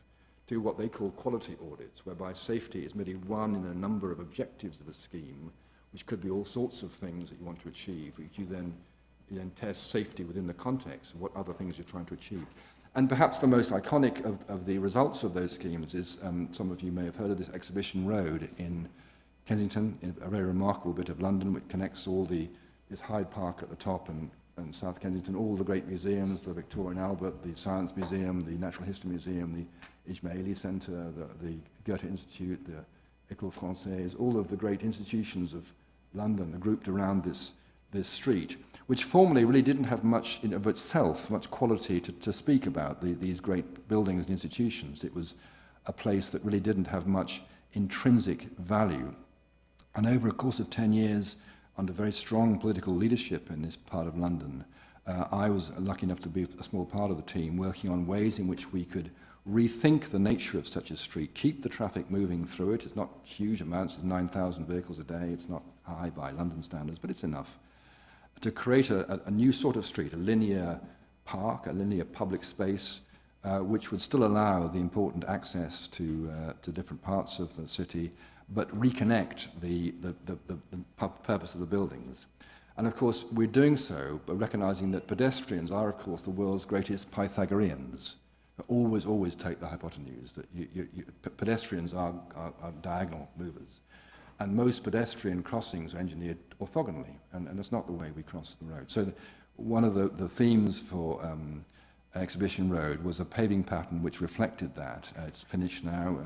to what they call quality audits, whereby safety is merely one in a number of objectives of a scheme, which could be all sorts of things that you want to achieve, which you then test safety within the context of what other things you're trying to achieve. And perhaps the most iconic of the results of those schemes is, some of you may have heard of this Exhibition Road in Kensington, a very remarkable bit of London, which connects all this Hyde Park at the top and South Kensington, all the great museums, the Victoria and Albert, the Science Museum, the Natural History Museum, the Ismaili Centre, the Goethe Institute, the École Française, all of the great institutions of London are grouped around this street, which formerly really didn't have much in of itself, much quality to speak about, these great buildings and institutions. It was a place that really didn't have much intrinsic value. And over a course of 10 years, under very strong political leadership in this part of London, I was lucky enough to be a small part of the team working on ways in which we could rethink the nature of such a street, keep the traffic moving through it. It's not huge amounts, it's 9,000 vehicles a day, it's not high by London standards, but it's enough to create a new sort of street, a linear park, a linear public space, which would still allow the important access to different parts of the city, but reconnect the purpose of the buildings. And of course, we're doing so by recognizing that pedestrians are, of course, the world's greatest Pythagoreans. They always take the hypotenuse that pedestrians are diagonal movers. And most pedestrian crossings are engineered orthogonally, and that's not the way we cross the road. So one of the themes for Exhibition Road was a paving pattern which reflected that. It's finished now.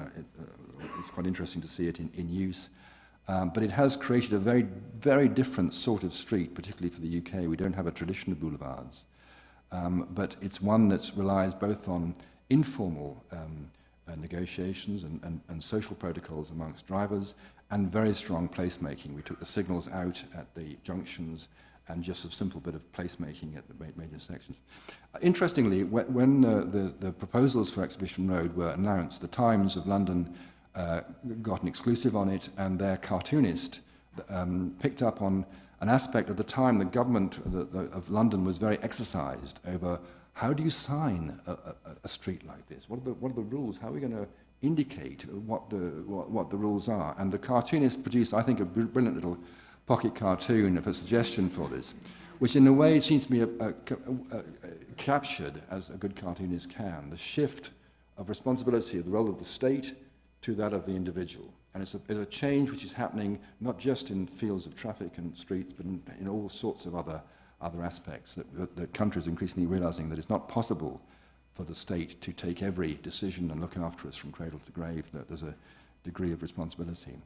It's quite interesting to see it in use. But it has created a very, very different sort of street, particularly for the UK. We don't have a tradition of boulevards. But it's one that relies both on informal negotiations and social protocols amongst drivers, and very strong placemaking. We took the signals out at the junctions and just a simple bit of placemaking at the major sections. Interestingly, when the proposals for Exhibition Road were announced, the Times of London got an exclusive on it, and their cartoonist picked up on an aspect of the time the government of London was very exercised over how do you sign a street like this? What are the rules? How are we going to indicate what the rules are? And the cartoonist produced, I think, a brilliant little pocket cartoon of a suggestion for this, which in a way seems to me captured, as a good cartoonist can, the shift of responsibility of the role of the state to that of the individual. And it's a change which is happening not just in fields of traffic and streets, but in all sorts of other aspects, that the country is increasingly realizing that it's not possible for the state to take every decision and look after us from cradle to grave, that there's a degree of responsibility.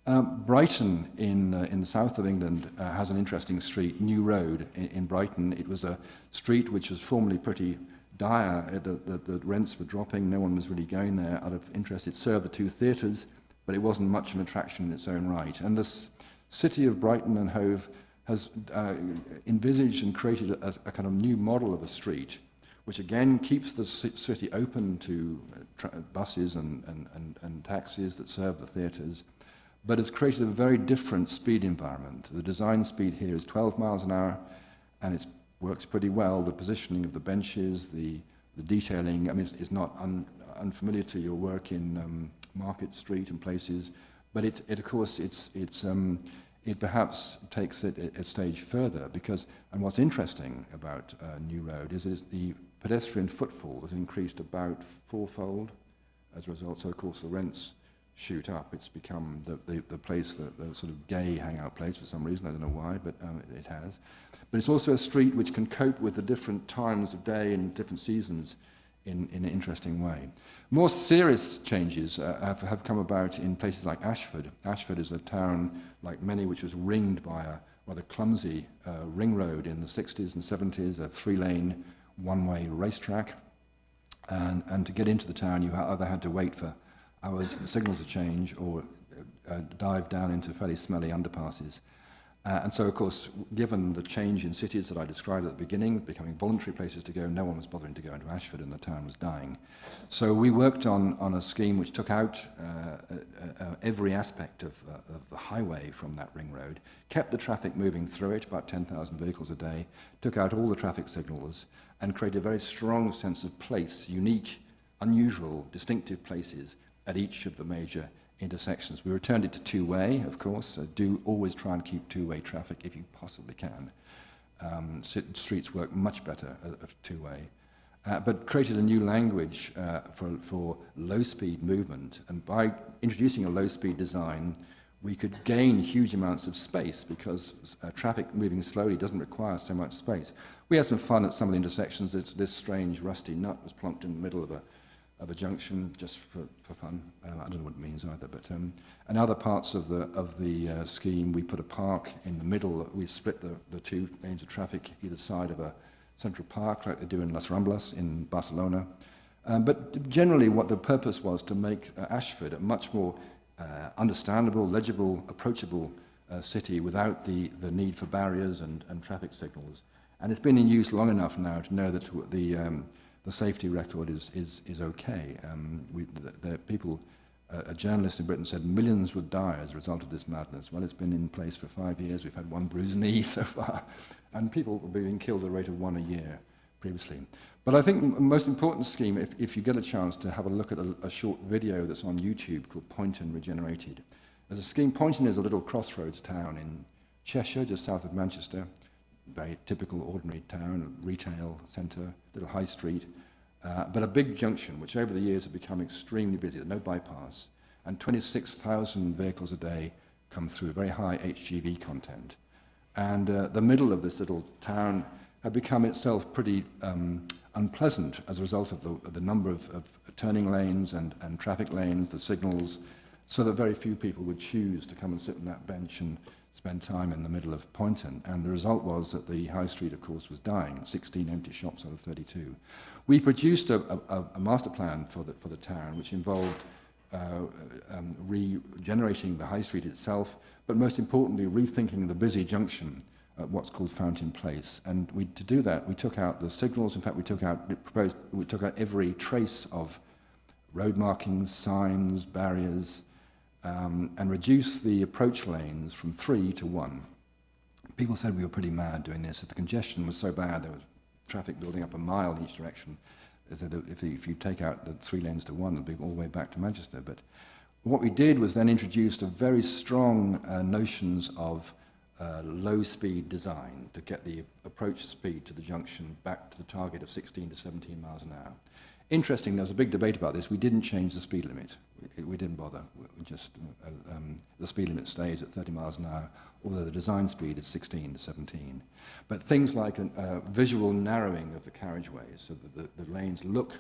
Brighton in the south of England has an interesting street, New Road in Brighton. It was a street which was formerly pretty dire. The rents were dropping, no one was really going there out of interest. It served the two theatres, but it wasn't much of an attraction in its own right. And this city of Brighton and Hove has envisaged and created a kind of new model of a street, which again keeps the city open to buses and taxis that serve the theatres, but it's created a very different speed environment. The design speed here is 12 miles an hour, and it works pretty well. The positioning of the benches, the detailing, I mean, it's not unfamiliar to your work in Market Street and places, but it of course, it perhaps takes it a stage further because, and what's interesting about New Road is the pedestrian footfall has increased about fourfold as a result. So of course the rents shoot up. It's become the place, the sort of gay hangout place for some reason. I don't know why, but it has. But it's also a street which can cope with the different times of day and different seasons in an interesting way. More serious changes have come about in places like Ashford. Ashford is a town, like many, which was ringed by a rather clumsy ring road in the 60s and 70s, a three-lane, one-way racetrack. And to get into the town, you either had to wait for hours for the signals to change or dive down into fairly smelly underpasses. And so, of course, given the change in cities that I described at the beginning, becoming voluntary places to go, no one was bothering to go into Ashford and the town was dying. So we worked on a scheme which took out every aspect of the highway from that ring road, kept the traffic moving through it, about 10,000 vehicles a day, took out all the traffic signals, and created a very strong sense of place, unique, unusual, distinctive places at each of the major intersections. We returned it to two-way, of course. Do always try and keep two-way traffic if you possibly can. Streets work much better of two-way. But created a new language for low-speed movement. And by introducing a low-speed design, we could gain huge amounts of space because traffic moving slowly doesn't require so much space. We had some fun at some of the intersections. This strange rusty nut was plonked in the middle of a junction just for fun. I don't know what it means either, but and other parts of the scheme, we put a park in the middle. We split the two lanes of traffic either side of a central park, like they do in Las Ramblas in Barcelona. But generally, what the purpose was to make Ashford a much more understandable, legible, approachable city without the need for barriers and traffic signals. And it's been in use long enough now to know that the safety record is okay. A journalist in Britain said millions would die as a result of this madness. Well, it's been in place for 5 years. We've had one bruised knee so far. And people were being killed at a rate of one a year previously. But I think the most important scheme, if you get a chance to have a look at a short video that's on YouTube called Poynton Regenerated. There's a scheme. Poynton is a little crossroads town in Cheshire, just south of Manchester. Very typical, ordinary town, retail centre, little high street, but a big junction, which over the years have become extremely busy. There's no bypass, and 26,000 vehicles a day come through, very high HGV content. And the middle of this little town had become itself pretty unpleasant as a result of the number of turning lanes and traffic lanes, the signals, so that very few people would choose to come and sit on that bench and spend time in the middle of Poynton. And the result was that the high street, of course, was dying, 16 empty shops out of 32. We produced a master plan for the town, which involved regenerating the high street itself, but most importantly, rethinking the busy junction at what's called Fountain Place. And to do that, we took out the signals. In fact, we took out every trace of road markings, signs, barriers, and reduce the approach lanes from 3 to 1. People said we were pretty mad doing this. If the congestion was so bad, there was traffic building up a mile in each direction. They said if you take out the 3 lanes to 1, it'll be all the way back to Manchester. But what we did was then introduced a very strong notions of low-speed design to get the approach speed to the junction back to the target of 16 to 17 miles an hour. Interesting, there was a big debate about this. We didn't change the speed limit. We didn't bother. The speed limit stays at 30 miles an hour, although the design speed is 16 to 17. But things like visual narrowing of the carriageways, so that the lanes look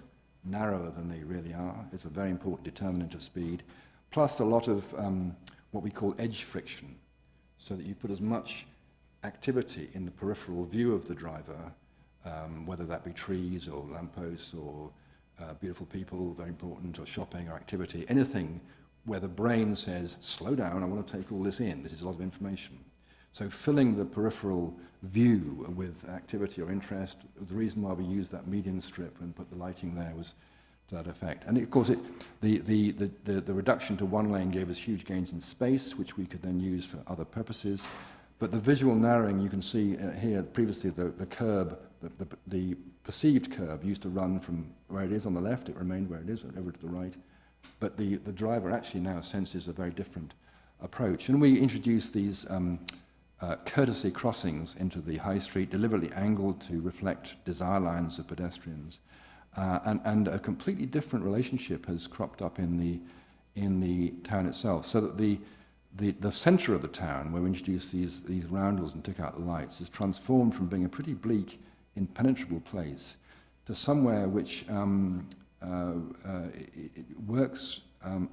narrower than they really are, is a very important determinant of speed, plus a lot of what we call edge friction, so that you put as much activity in the peripheral view of the driver, whether that be trees or lampposts or beautiful people, very important, or shopping or activity, anything where the brain says, slow down, I want to take all this in, this is a lot of information. So filling the peripheral view with activity or interest, the reason why we used that median strip and put the lighting there was to that effect. And of course, the reduction to one lane gave us huge gains in space, which we could then use for other purposes. But the visual narrowing, you can see here previously the curb, the perceived curb used to run from where it is on the left, it remained where it is, over to the right. But the driver actually now senses a very different approach. And we introduced these courtesy crossings into the high street, deliberately angled to reflect desire lines of pedestrians. And a completely different relationship has cropped up in the town itself, so that the centre of the town, where we introduced these roundels and took out the lights, is transformed from being a pretty bleak, impenetrable place to somewhere which it works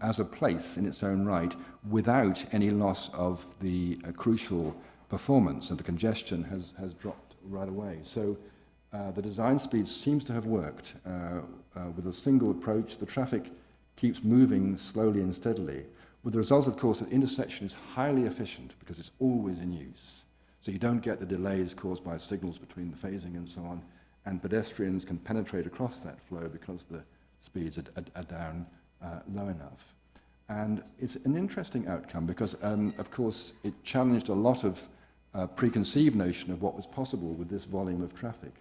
as a place in its own right without any loss of the crucial performance, and the congestion has dropped right away. So the design speed seems to have worked. With a single approach, the traffic keeps moving slowly and steadily, with the result, of course, that the intersection is highly efficient because it's always in use. So you don't get the delays caused by signals between the phasing and so on, and pedestrians can penetrate across that flow because the speeds are down low enough. And it's an interesting outcome because, of course, it challenged a lot of preconceived notion of what was possible with this volume of traffic.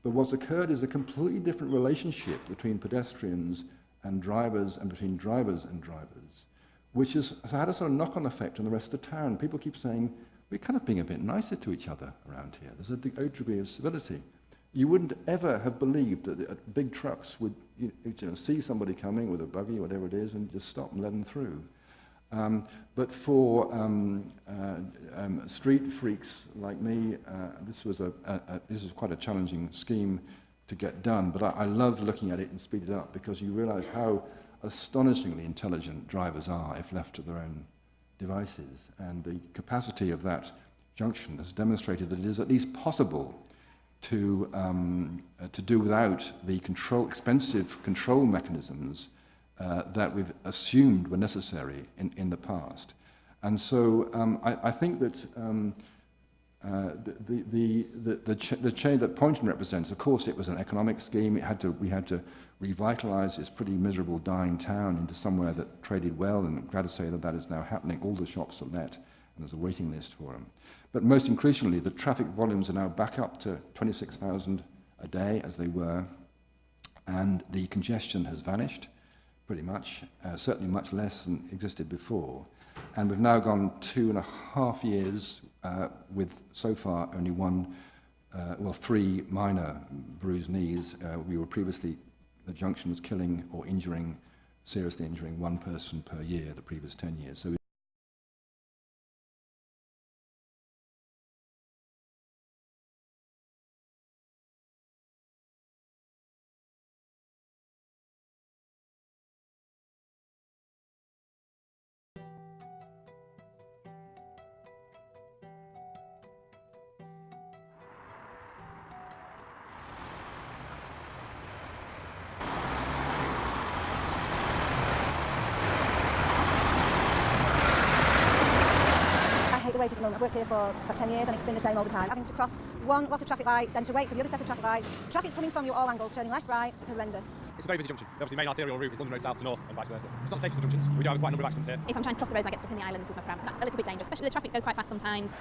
But what's occurred is a completely different relationship between pedestrians and drivers, and between drivers and drivers, which has had a sort of knock-on effect on the rest of the town. People keep saying, we're kind of being a bit nicer to each other around here. There's a degree of civility. You wouldn't ever have believed that big trucks would see somebody coming with a buggy, whatever it is, and just stop and let them through. But for street freaks like me, this was quite a challenging scheme to get done. But I love looking at it and speed it up, because you realise how astonishingly intelligent drivers are if left to their own devices. And the capacity of that junction has demonstrated that it is at least possible to do without the expensive control mechanisms that we've assumed were necessary in the past. And so I think that the change that Poynton represents, of course, it was an economic scheme. We had to revitalise this pretty miserable, dying town into somewhere that traded well, and I'm glad to say that is now happening. All the shops are let, and there's a waiting list for them. But most increasingly, the traffic volumes are now back up to 26,000 a day, as they were, and the congestion has vanished, pretty much, certainly much less than existed before. And we've now gone 2.5 years with, so far, only three minor bruised knees. We were previously, the junction was killing or seriously injuring one person per year the previous 10 years. So the wait at the moment. I've worked here for about 10 years and it's been the same all the time. Having to cross one lot of traffic lights, then to wait for the other set of traffic lights. Traffic's coming from you all angles, turning left, right. It's horrendous. It's a very busy junction. Obviously, the main arterial route is London Road south to north and vice versa. It's not the safest of junctions. We do have quite a number of accidents here. If I'm trying to cross the roads, I get stuck in the islands with my pram. That's a little bit dangerous, especially the traffic goes quite fast sometimes.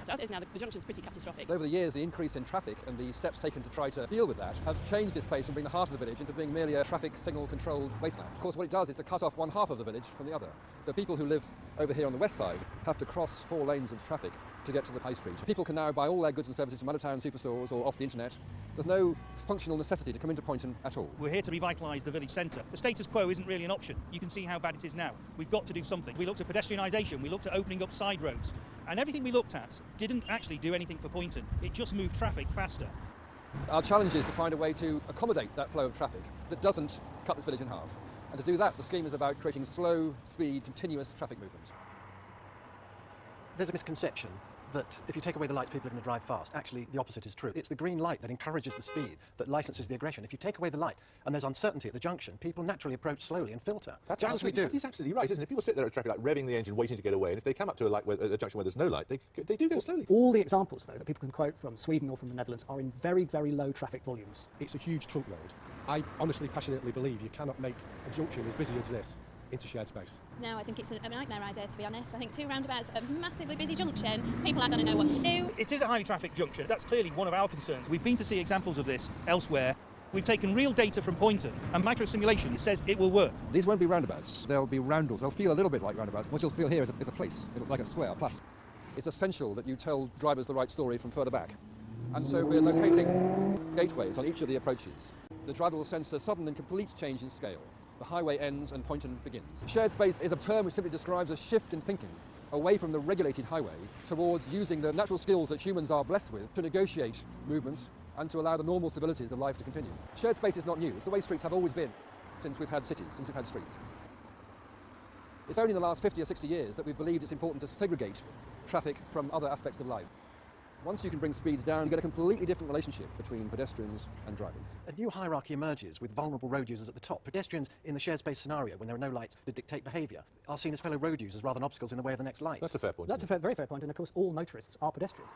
So as it is now, the junction's pretty catastrophic. Over the years, the increase in traffic and the steps taken to try to deal with that have changed this place from being the heart of the village into being merely a traffic signal-controlled wasteland. Of course, what it does is to cut off one half of the village from the other. So people who live over here on the west side have to cross 4 lanes of traffic to get to the high street. People can now buy all their goods and services from out-of-town superstores or off the internet. There's no functional necessity to come into Poynton at all. We're here to revitalise the village centre. The status quo isn't really an option. You can see how bad it is now. We've got to do something. We looked at pedestrianisation, we looked at opening up side roads, and everything we looked at didn't actually do anything for Poynton. It just moved traffic faster. Our challenge is to find a way to accommodate that flow of traffic that doesn't cut this village in half. And to do that, the scheme is about creating slow, speed, continuous traffic movement. There's a misconception that if you take away the lights, people are going to drive fast. Actually, the opposite is true. It's the green light that encourages the speed, that licenses the aggression. If you take away the light and there's uncertainty at the junction, people naturally approach slowly and filter. That's just as we do. That is absolutely right, isn't it? People sit there at traffic light, revving the engine, waiting to get away, and if they come up to a junction where there's no light, they do go slowly. All the examples, though, that people can quote from Sweden or from the Netherlands are in very, very low traffic volumes. It's a huge trunk road. I honestly, passionately believe you cannot make a junction as busy as this into shared space. No, I think it's a nightmare idea, to be honest. I think 2 roundabouts at a massively busy junction, people aren't going to know what to do. It is a highly trafficked junction. That's clearly one of our concerns. We've been to see examples of this elsewhere. We've taken real data from Poynton, and micro-simulation says it will work. These won't be roundabouts, they'll be roundels. They'll feel a little bit like roundabouts. What you'll feel here is a place, like a square, plus. It's essential that you tell drivers the right story from further back. And so we're locating gateways on each of the approaches. The driver will sense a sudden and complete change in scale. The highway ends and Poynton begins. Shared space is a term which simply describes a shift in thinking away from the regulated highway towards using the natural skills that humans are blessed with to negotiate movement and to allow the normal civilities of life to continue. Shared space is not new. It's the way streets have always been since we've had cities, since we've had streets. It's only in the last 50 or 60 years that we've believed it's important to segregate traffic from other aspects of life. Once you can bring speeds down, you get a completely different relationship between pedestrians and drivers. A new hierarchy emerges with vulnerable road users at the top. Pedestrians in the shared space scenario, when there are no lights that dictate behaviour, are seen as fellow road users rather than obstacles in the way of the next light. That's a fair point. That's a very fair point, and of course all motorists are pedestrians.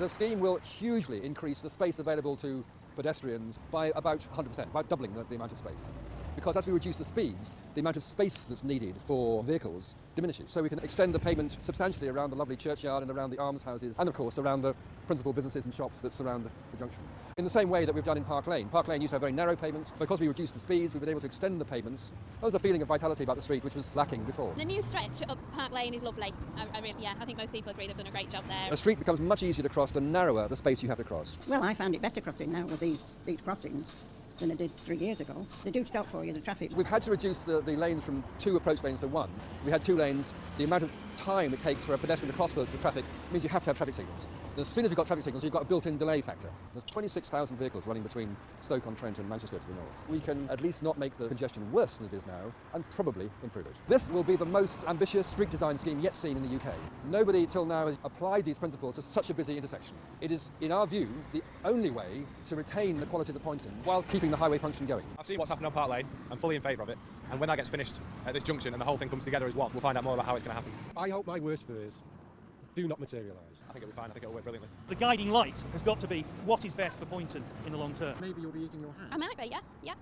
The scheme will hugely increase the space available to pedestrians by about 100%, about doubling the amount of space. Because as we reduce the speeds, the amount of space that's needed for vehicles diminishes. So we can extend the pavement substantially around the lovely churchyard and around the almshouses, and of course around the principal businesses and shops that surround the junction. In the same way that we've done in Park Lane. Park Lane used to have very narrow pavements. Because we reduced the speeds, we've been able to extend the pavements. There was a feeling of vitality about the street which was lacking before. The new stretch up Park Lane is lovely. I think most people agree they've done a great job there. A street becomes much easier to cross the narrower the space you have to cross. Well, I found it better crossing now with these crossings than I did 3 years ago. They do stop for you, the traffic. We've had to reduce the lanes from 2 approach lanes to 1. We had 2 lanes. The amount of time it takes for a pedestrian to cross the traffic means you have to have traffic signals. And as soon as you've got traffic signals, you've got a built-in delay factor. There's 26,000 vehicles running between Stoke-on-Trent and Manchester to the north. We can at least not make the congestion worse than it is now, and probably improve it. This will be the most ambitious street design scheme yet seen in the UK. Nobody till now has applied these principles to such a busy intersection. It is, in our view, the only way to retain the qualities of Poynton whilst keeping the highway function going. I've seen what's happened on Park Lane. I'm fully in favour of it. And when that gets finished at this junction and the whole thing comes together as one, we'll find out more about how it's going to happen. I hope my worst fears do not materialise. I think it'll be fine. I think it'll work brilliantly. The guiding light has got to be what is best for Poynton in the long term. Maybe you'll be eating your hat. I might be, yeah.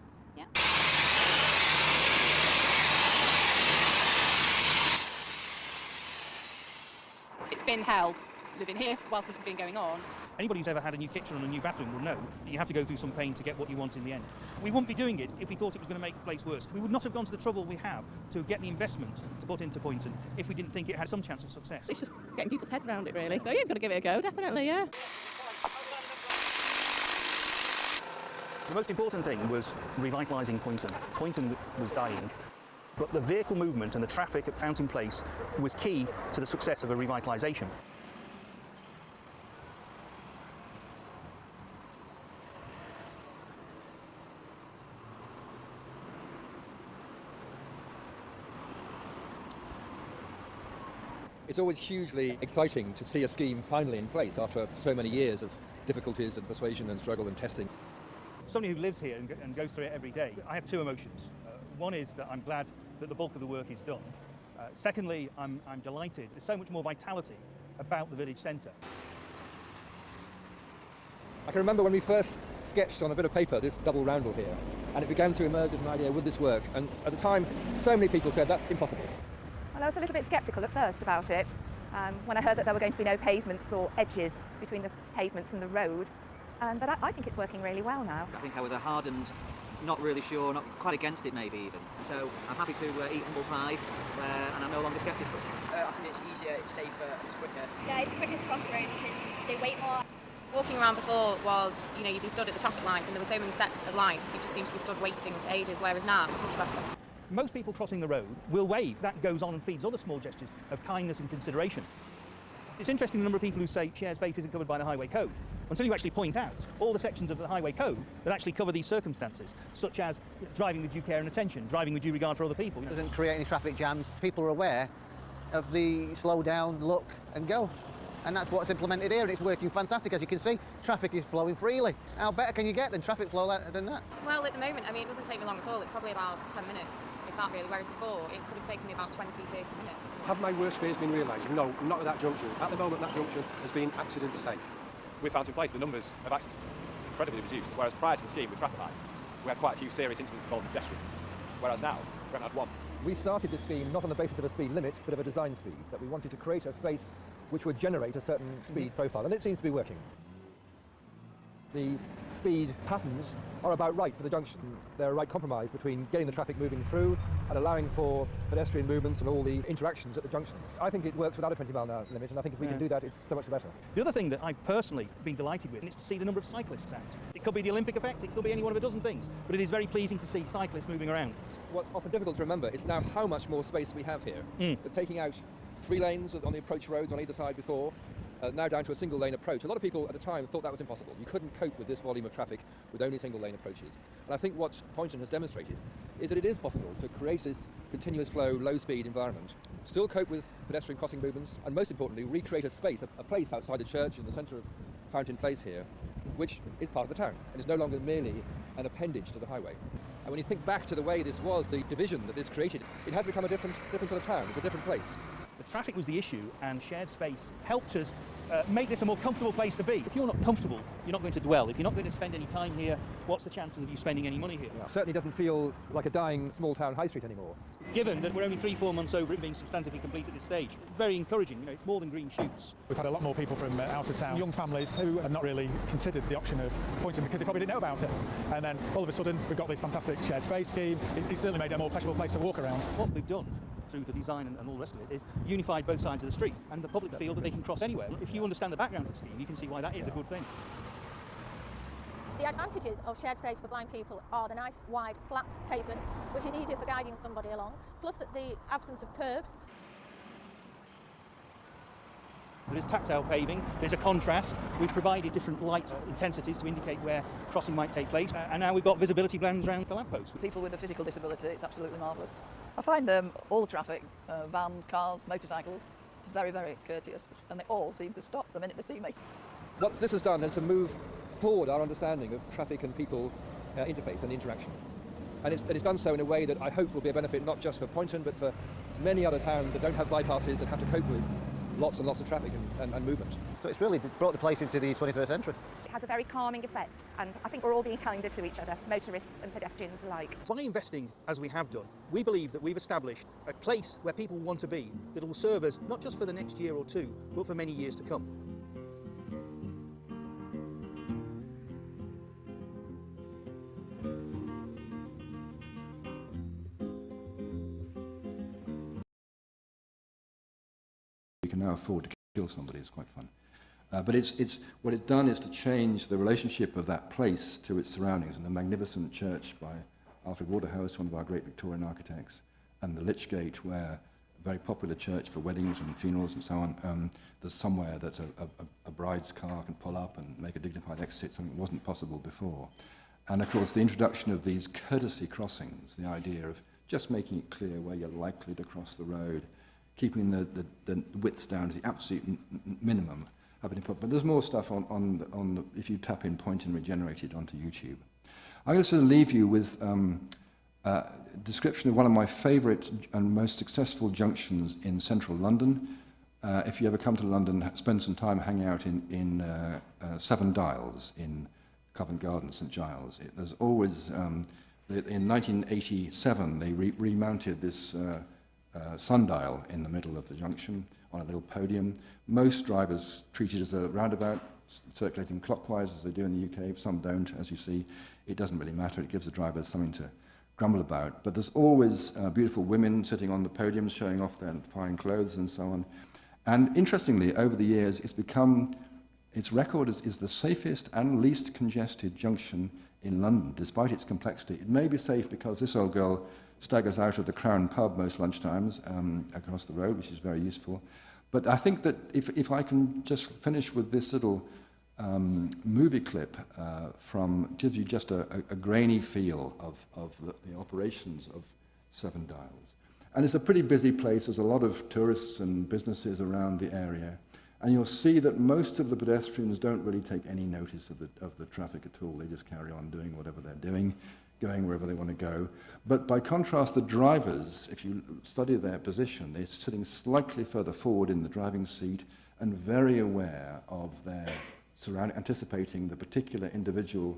It's been hell living here whilst this has been going on. Anybody who's ever had a new kitchen or a new bathroom will know that you have to go through some pain to get what you want in the end. We wouldn't be doing it if we thought it was going to make the place worse. We would not have gone to the trouble we have to get the investment to put into Poynton if we didn't think it had some chance of success. It's just getting people's heads around it, really. So yeah, you've got to give it a go, definitely, yeah. The most important thing was revitalising Poynton. Poynton was dying, but the vehicle movement and the traffic at Fountain Place was key to the success of a revitalisation. It's always hugely exciting to see a scheme finally in place after so many years of difficulties and persuasion and struggle and testing. Somebody who lives here and goes through it every day, I have 2 emotions. One is that I'm glad that the bulk of the work is done. Secondly, I'm delighted. There's so much more vitality about the village centre. I can remember when we first sketched on a bit of paper this double roundel here, and it began to emerge as an idea, would this work? And at the time, so many people said that's impossible. Well, I was a little bit sceptical at first about it, when I heard that there were going to be no pavements or edges between the pavements and the road, but I think it's working really well now. I think I was a hardened, not really sure, not quite against it maybe even. So I'm happy to eat humble pie, and I'm no longer sceptical. I think it's easier, it's safer, and it's quicker. Yeah, it's quicker to cross the road because they wait more. Walking around before was, you'd be stood at the traffic lights and there were so many sets of lights, you just seemed to be stood waiting for ages, whereas now it's much better. Most people crossing the road will wave. That goes on and feeds other small gestures of kindness and consideration. It's interesting the number of people who say shared space isn't covered by the Highway Code, until you actually point out all the sections of the Highway Code that actually cover these circumstances, such as driving with due care and attention, driving with due regard for other people. It doesn't create any traffic jams. People are aware of the slow down, look and go. And that's what's implemented here, and it's working fantastic. As you can see, traffic is flowing freely. How better can you get than traffic flow than that? Well, at the moment, I mean, it doesn't take me long at all. It's probably about 10 minutes, if that really, whereas before it could have taken me about 20, 30 minutes. Have my worst fears been realised? No, not at that junction. At the moment, that junction has been accident safe. With Fountain Place, the numbers of accidents are incredibly reduced, whereas prior to the scheme with traffic lights, we had quite a few serious incidents involving pedestrians, whereas now we haven't had one. We started this scheme not on the basis of a speed limit, but of a design speed, that we wanted to create a space which would generate a certain speed profile, and it seems to be working. The speed patterns are about right for the junction. They're a right compromise between getting the traffic moving through and allowing for pedestrian movements and all the interactions at the junction. I think it works without a 20-mile-an-hour limit, and I think if we can do that, it's so much the better. The other thing that I've personally been delighted with is to see the number of cyclists out. It could be the Olympic effect, it could be any one of a dozen things, but it is very pleasing to see cyclists moving around. What's often difficult to remember is now how much more space we have here. We're taking out 3 lanes on the approach roads on either side before, now down to a single lane approach. A lot of people at the time thought that was impossible. You couldn't cope with this volume of traffic with only single lane approaches. And I think what Poynton has demonstrated is that it is possible to create this continuous flow, low speed environment, still cope with pedestrian crossing movements, and most importantly, recreate a space, a place outside the church in the centre of Fountain Place here, which is part of the town and is no longer merely an appendage to the highway. And when you think back to the way this was, the division that this created, it has become a different sort of town. It's a different place. The traffic was the issue, and shared space helped us make this a more comfortable place to be. If you're not comfortable, you're not going to dwell. If you're not going to spend any time here, what's the chances of you spending any money here? It certainly doesn't feel like a dying small town high street anymore. Given that we're only 3-4 months over it being substantively complete at this stage, very encouraging. You know, it's more than green shoots. We've had a lot more people from out of town, young families who have not really considered the option of Poynton because they probably didn't know about it. And then all of a sudden, we've got this fantastic shared space scheme. It's certainly made it a more pleasurable place to walk around. What we've done through the design and all the rest of it is unified both sides of the street, and the public feel that they can cross anywhere. If you understand the background of the scheme, you can see why that is a good thing. The advantages of shared space for blind people are the nice, wide, flat pavements, which is easier for guiding somebody along, plus the absence of curbs. There is tactile paving, there's a contrast. We've provided different light intensities to indicate where crossing might take place, and now we've got visibility bands around the lampposts. People with a physical disability, it's absolutely marvellous. I find all the traffic, vans, cars, motorcycles, very, very courteous, and they all seem to stop the minute they see me. What this has done is to move forward our understanding of traffic and people interface and interaction. And it's done so in a way that I hope will be a benefit not just for Poynton, but for many other towns that don't have bypasses and have to cope with lots and lots of traffic and movement. So it's really brought the place into the 21st century. It has a very calming effect, and I think we're all being kinder to each other, motorists and pedestrians alike. By investing as we have done, we believe that we've established a place where people want to be that will serve us not just for the next year or two, but for many years to come. We can now afford to kill somebody. It's quite fun. But what it's done is to change the relationship of that place to its surroundings. And the magnificent church by Alfred Waterhouse, one of our great Victorian architects, and the Lich Gate, where a very popular church for weddings and funerals and so on, there's somewhere that a bride's car can pull up and make a dignified exit, something that wasn't possible before. And of course, the introduction of these courtesy crossings, the idea of just making it clear where you're likely to cross the road, keeping the widths down to the absolute minimum. But there's more stuff on if you tap in Poynton Regenerated onto YouTube. I'm going to sort of leave you with a description of one of my favourite and most successful junctions in central London. If you ever come to London, spend some time hanging out in Seven Dials in Covent Garden, St Giles. There's always, in 1987, they remounted this sundial in the middle of the junction on a little podium. Most drivers treat it as a roundabout, circulating clockwise as they do in the UK. Some don't, as you see. It doesn't really matter. It gives the drivers something to grumble about. But there's always beautiful women sitting on the podiums showing off their fine clothes and so on. And interestingly, over the years, its record is the safest and least congested junction in London, despite its complexity. It may be safe because this old girl staggers out of the Crown pub most lunchtimes across the road, which is very useful. But I think that if I can just finish with this little movie clip gives you just a grainy feel of the operations of Seven Dials. And it's a pretty busy place. There's a lot of tourists and businesses around the area. And you'll see that most of the pedestrians don't really take any notice of the traffic at all. They just carry on doing whatever they're doing, going wherever they want to go. But by contrast, the drivers, if you study their position, they're sitting slightly further forward in the driving seat and very aware of their surrounding, anticipating the particular individual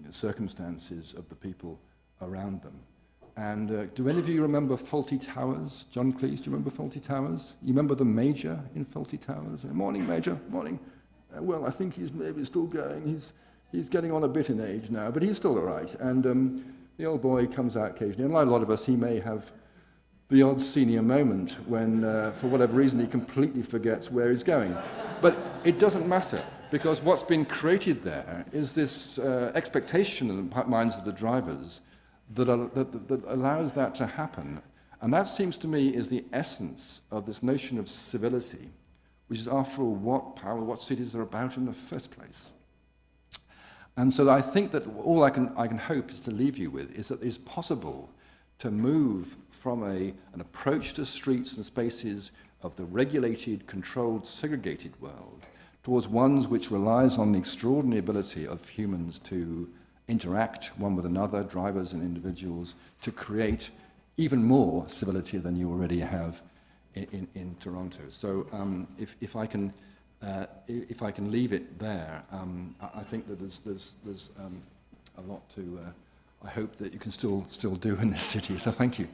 circumstances of the people around them. And do any of you remember Faulty Towers? John Cleese, do you remember Faulty Towers? You remember the Major in Faulty Towers? Morning, Major, morning. Well, I think he's maybe still going. He's getting on a bit in age now, but he's still all right. And the old boy comes out occasionally, and like a lot of us, he may have the odd senior moment when, for whatever reason, he completely forgets where he's going. But it doesn't matter, because what's been created there is this expectation in the minds of the drivers that allows that to happen. And that seems to me is the essence of this notion of civility, which is, after all, what cities are about in the first place. And so I think that all I can hope is to leave you with is that it's possible to move from an approach to streets and spaces of the regulated, controlled, segregated world towards ones which relies on the extraordinary ability of humans to interact one with another, drivers and individuals, to create even more civility than you already have in Toronto. So if I can leave it there, I think that there's a lot to I hope that you can still do in this city. So thank you.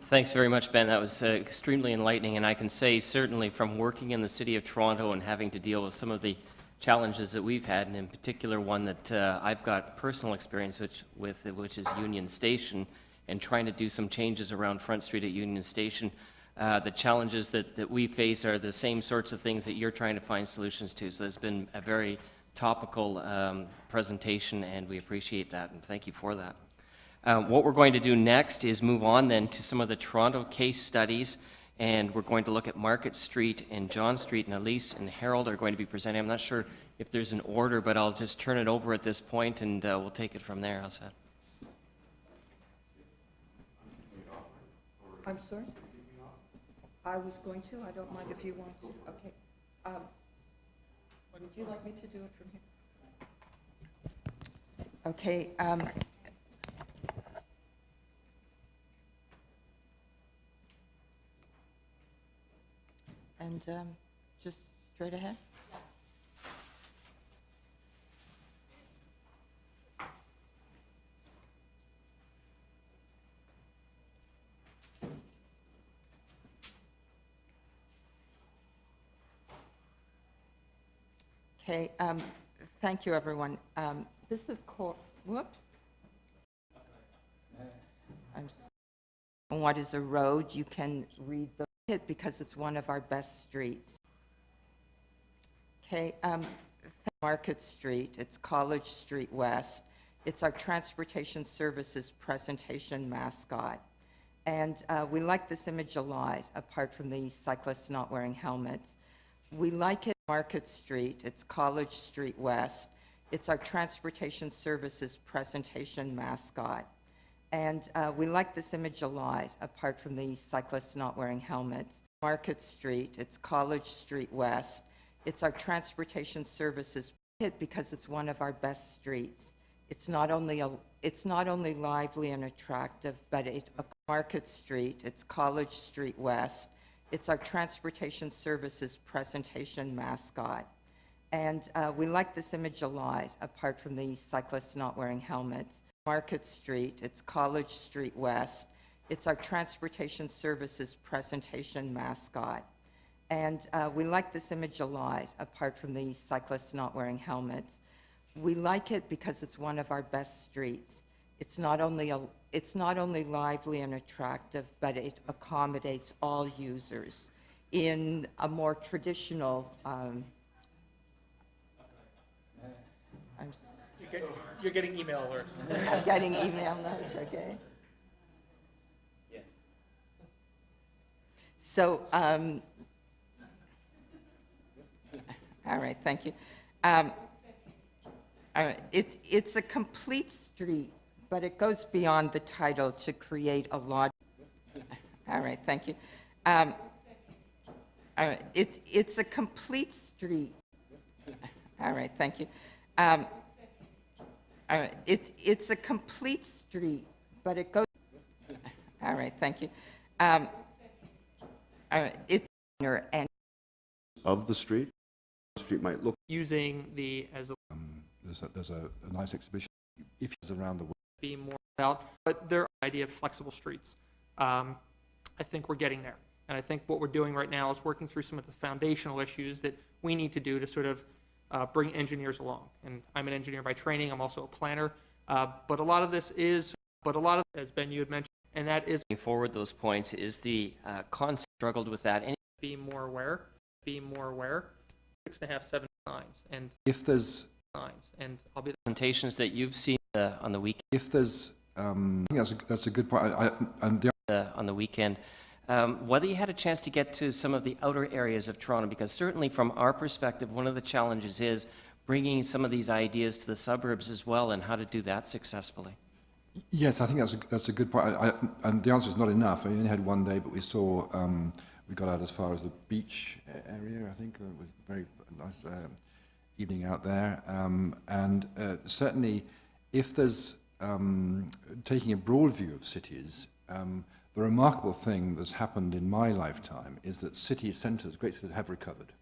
Thanks very much, Ben. That was extremely enlightening, and I can say certainly from working in the City of Toronto and having to deal with some of the challenges that we've had, and in particular one that I've got personal experience with, which is Union Station, and trying to do some changes around Front Street at Union Station. The challenges that we face are the same sorts of things that you're trying to find solutions to. So it's been a very topical presentation, and we appreciate that, and thank you for that. What we're going to do next is move on then to some of the Toronto case studies, and we're going to look at Market Street and John Street, and Elise and Harold are going to be presenting. I'm not sure if there's an order, but I'll just turn it over at this point, and we'll take it from there. How's that? I'm sorry? I was going to. I don't mind if you want to. Okay. Would you like me to do it from here? Okay. And just straight ahead. Okay, thank you, everyone. This is whoops. What is a road? You can read it because it's one of our best streets. Okay, Market Street, it's College Street West. It's our transportation services presentation mascot. And we like this image a lot, apart from the cyclists not wearing helmets. We like it. Market Street, it's College Street West. It's our transportation services presentation mascot. And we like this image a lot, apart from the cyclists not wearing helmets. Market Street, it's College Street West. It's our transportation services because it's one of our best streets. It's not only lively and attractive, but Market Street, it's College Street West. It's our transportation services presentation mascot. And we like this image a lot, apart from the cyclists not wearing helmets. Market Street, it's College Street West. It's our transportation services presentation mascot. And we like this image a lot, apart from the cyclists not wearing helmets. We like it because it's one of our best streets. It's not only lively and attractive, but it accommodates all users in a more traditional. You're getting email alerts. I'm getting email notes. Okay. Yes. So. All right, thank you. All right, it's a complete street, but it goes beyond the title to create a large. All right, thank you. All right, it's a complete street. All right, thank you. All right, it's a complete street, but it goes. All right, thank you. All right, it's and of the street. The street might look using the as a there's a nice exhibition if it's around the world. be more about, but their idea of flexible streets. I think we're getting there. And I think what we're doing right now is working through some of the foundational issues that we need to do to sort of bring engineers along. And I'm an engineer by training. I'm also a planner. But a lot of this is, as Ben, you had mentioned, and that is forward those points is the concept struggled with that. be more aware, 6.5, 7 signs. And If there's signs, and I'll be presentations that you've seen on the weekend. If there's, I think that's a good point. On the weekend, whether you had a chance to get to some of the outer areas of Toronto, because certainly from our perspective, one of the challenges is bringing some of these ideas to the suburbs as well, and how to do that successfully. Yes, I think that's a good point. And the answer is not enough. I only had one day, but we saw, we got out as far as the beach area, I think. It was a very nice evening out there. And certainly, if there's, taking a broad view of cities, the remarkable thing that's happened in my lifetime is that city centres, great cities, have recovered.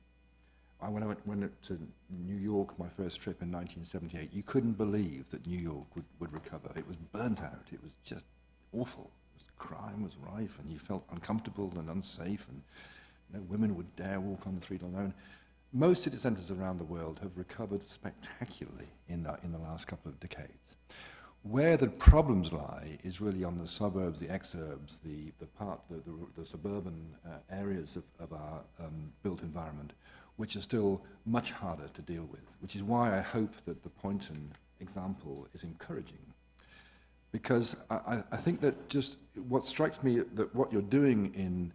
When I went to New York, my first trip in 1978, you couldn't believe that New York would recover. It was burnt out. It was just awful. Crime was rife, and you felt uncomfortable and unsafe, and no women would dare walk on the street alone. Most city centres around the world have recovered spectacularly in the last couple of decades. Where the problems lie is really on the suburbs, the exurbs, the suburban areas of our built environment, which are still much harder to deal with, which is why I hope that the Poynton example is encouraging. Because I think that just what strikes me, that what you're doing in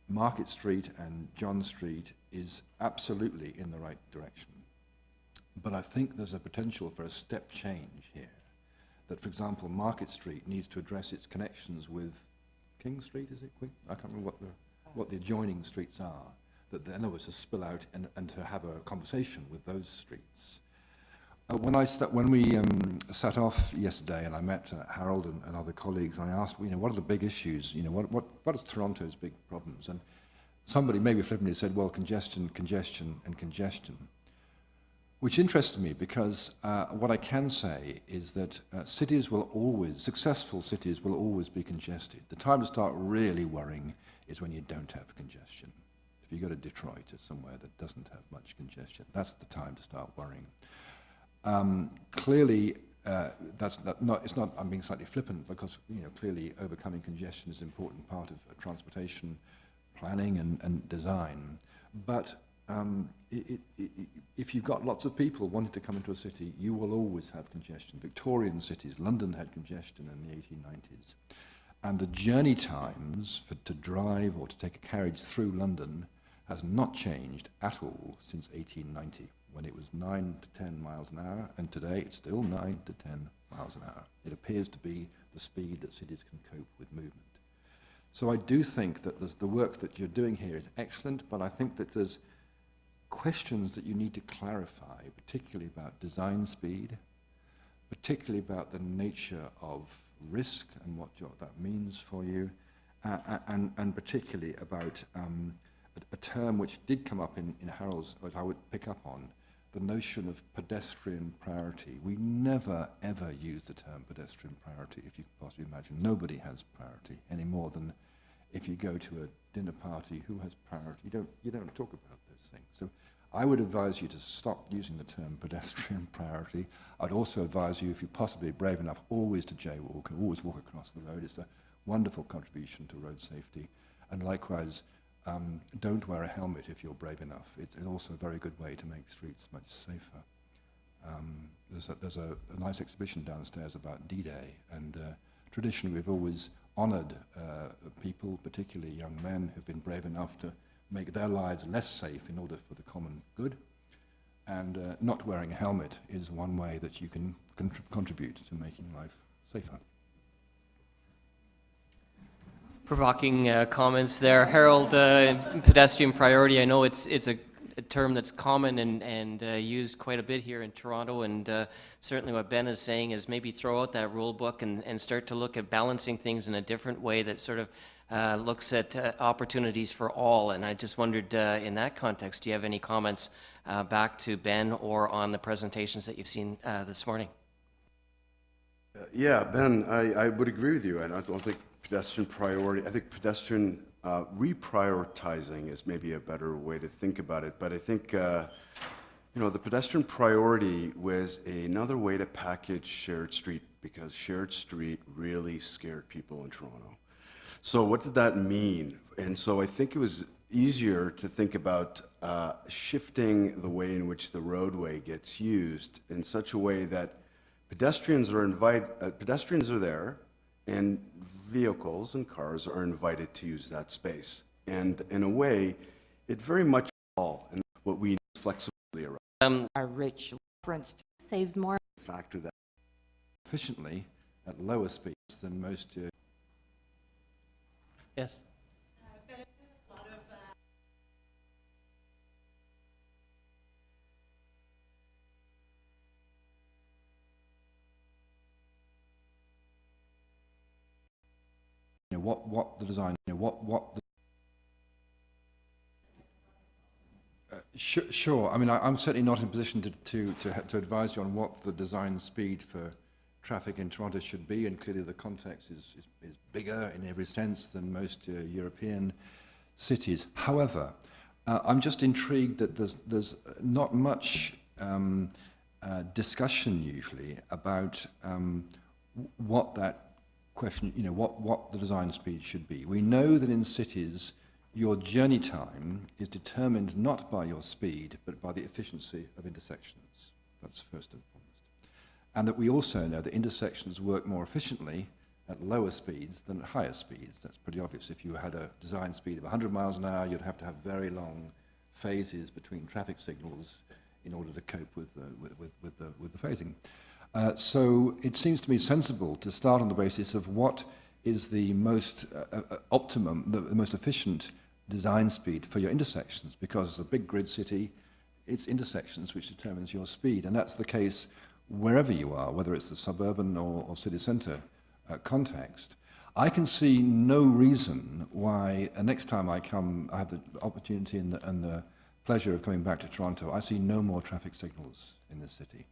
Market Street and John Street is absolutely in the right direction. But I think there's a potential for a step change here. That, for example, Market Street needs to address its connections with King Street, is it? I can't remember what the adjoining streets are. That in other words, to spill out and to have a conversation with those streets. When we sat off yesterday, and I met Harold and other colleagues, and I asked, what are the big issues? What is Toronto's big problems? And somebody maybe flippantly said, well, congestion, and congestion. Which interested me because what I can say is that successful cities will always be congested. The time to start really worrying is when you don't have congestion. If you go to Detroit or somewhere that doesn't have much congestion, that's the time to start worrying. Clearly, I'm being slightly flippant because, clearly overcoming congestion is an important part of transportation planning and design. But if you've got lots of people wanting to come into a city, you will always have congestion. Victorian cities, London had congestion in the 1890s. And the journey times to drive or to take a carriage through London has not changed at all since 1890, when it was 9 to 10 miles an hour, and today it's still 9 to 10 miles an hour. It appears to be the speed that cities can cope with movement. So I do think that the work that you're doing here is excellent, but I think that there's questions that you need to clarify, particularly about design speed, particularly about the nature of risk and what that means for you, and particularly about a term which did come up in Harold's, which I would pick up on, the notion of pedestrian priority. We never, ever use the term pedestrian priority, if you can possibly imagine. Nobody has priority any more than if you go to a dinner party, who has priority? You don't talk about those things. So I would advise you to stop using the term pedestrian priority. I'd also advise you, if you're possibly brave enough, always to jaywalk and always walk across the road. It's a wonderful contribution to road safety. And likewise, don't wear a helmet if you're brave enough. It's also a very good way to make streets much safer. There's a nice exhibition downstairs about D-Day, and traditionally we've always honoured people, particularly young men, who've been brave enough to make their lives less safe in order for the common good. And not wearing a helmet is one way that you can contribute to making life safer. Provoking comments there. Harold, pedestrian priority, I know it's a term that's common and used quite a bit here in Toronto, and certainly what Ben is saying is maybe throw out that rule book and start to look at balancing things in a different way that sort of looks at opportunities for all. And I just wondered, in that context, do you have any comments back to Ben or on the presentations that you've seen this morning? Yeah, Ben, I would agree with you. And I don't think pedestrian priority, I think pedestrian reprioritizing is maybe a better way to think about it. But I think, the pedestrian priority was another way to package shared street, because shared street really scared people in Toronto. So what did that mean? And so I think it was easier to think about shifting the way in which the roadway gets used in such a way that pedestrians are there, and vehicles and cars are invited to use that space. And in a way, it very much all, and what we need is flexibility around. Our rich reference saves more. Factor that efficiently at lower speeds than most. Yes. What the design, Sure. I mean, I'm certainly not in a position to advise you on what the design speed for traffic in Toronto should be, and clearly the context is bigger in every sense than most European cities. However, I'm just intrigued that there's not much discussion usually about what that question, what the design speed should be. We know that in cities, your journey time is determined not by your speed, but by the efficiency of intersections. That's first and foremost. And that we also know that intersections work more efficiently at lower speeds than at higher speeds. That's pretty obvious. If you had a design speed of 100 miles an hour, you'd have to have very long phases between traffic signals in order to cope with the phasing. So it seems to me sensible to start on the basis of what is the most optimum, the most efficient design speed for your intersections, because as a big grid city, it's intersections which determines your speed, and that's the case wherever you are, whether it's the suburban or city centre context. I can see no reason why next time I come, I have the opportunity and the pleasure of coming back to Toronto, I see no more traffic signals in this city.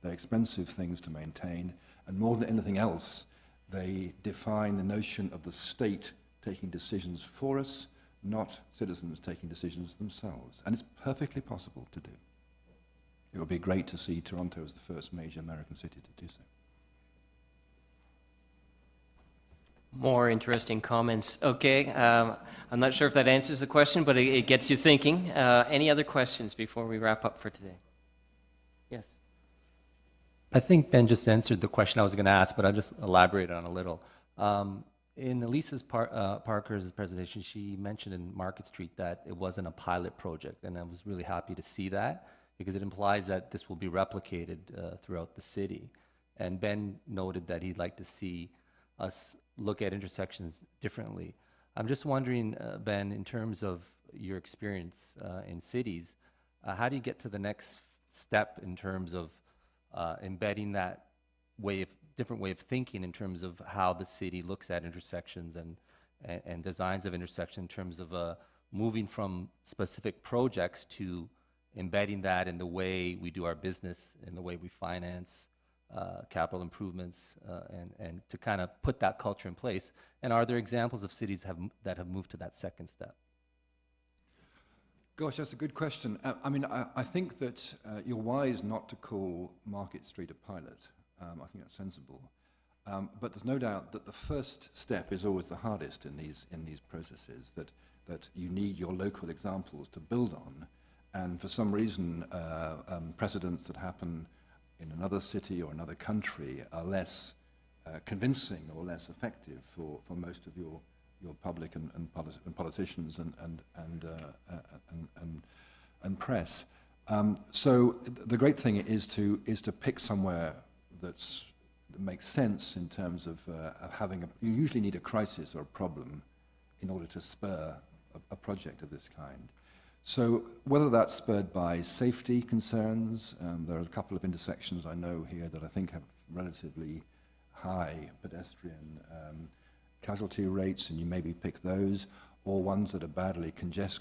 They're expensive things to maintain, and more than anything else, they define the notion of the state taking decisions for us, not citizens taking decisions themselves. And it's perfectly possible to do. It would be great to see Toronto as the first major American city to do so. More interesting comments. Okay, I'm not sure if that answers the question, but it gets you thinking. Any other questions before we wrap up for today? Yes. I think Ben just answered the question I was going to ask, but I'll just elaborate on a little. In Elisa's Parker's presentation, she mentioned in Market Street that it wasn't a pilot project, and I was really happy to see that, because it implies that this will be replicated throughout the city. And Ben noted that he'd like to see us look at intersections differently. I'm just wondering, Ben, in terms of your experience in cities, how do you get to the next step in terms of embedding that different way of thinking in terms of how the city looks at intersections and designs of intersection, in terms of moving from specific projects to embedding that in the way we do our business, in the way we finance capital improvements, and to kind of put that culture in place? And are there examples of cities that have moved to that second step? Gosh, that's a good question. I mean, I think that you're wise not to call Market Street a pilot. I think that's sensible. But there's no doubt that the first step is always the hardest in these processes, that you need your local examples to build on. And for some reason, precedents that happen in another city or another country are less convincing or less effective for most of your public and politicians and press. So the great thing is to pick somewhere that makes sense in terms of having you usually need a crisis or a problem in order to spur a project of this kind. So whether that's spurred by safety concerns, there are a couple of intersections I know here that I think have relatively high pedestrian casualty rates, and you maybe pick those, or ones that are badly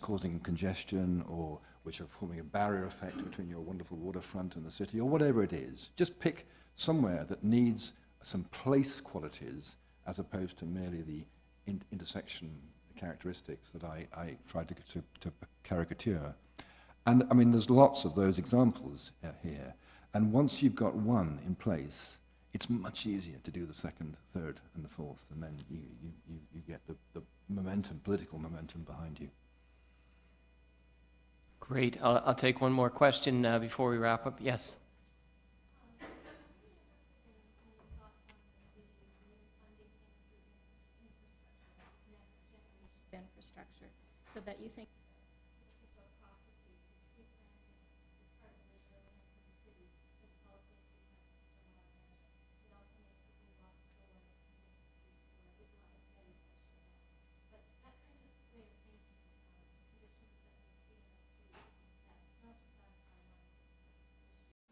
causing congestion, or which are forming a barrier effect between your wonderful waterfront and the city, or whatever it is. Just pick somewhere that needs some place qualities as opposed to merely the intersection characteristics that I tried to caricature. And I mean, there's lots of those examples here. And once you've got one in place, it's much easier to do the second, third, and the fourth, and then you get the momentum, political momentum behind you. Great. I'll take one more question before we wrap up. Yes. Infrastructure, so that you think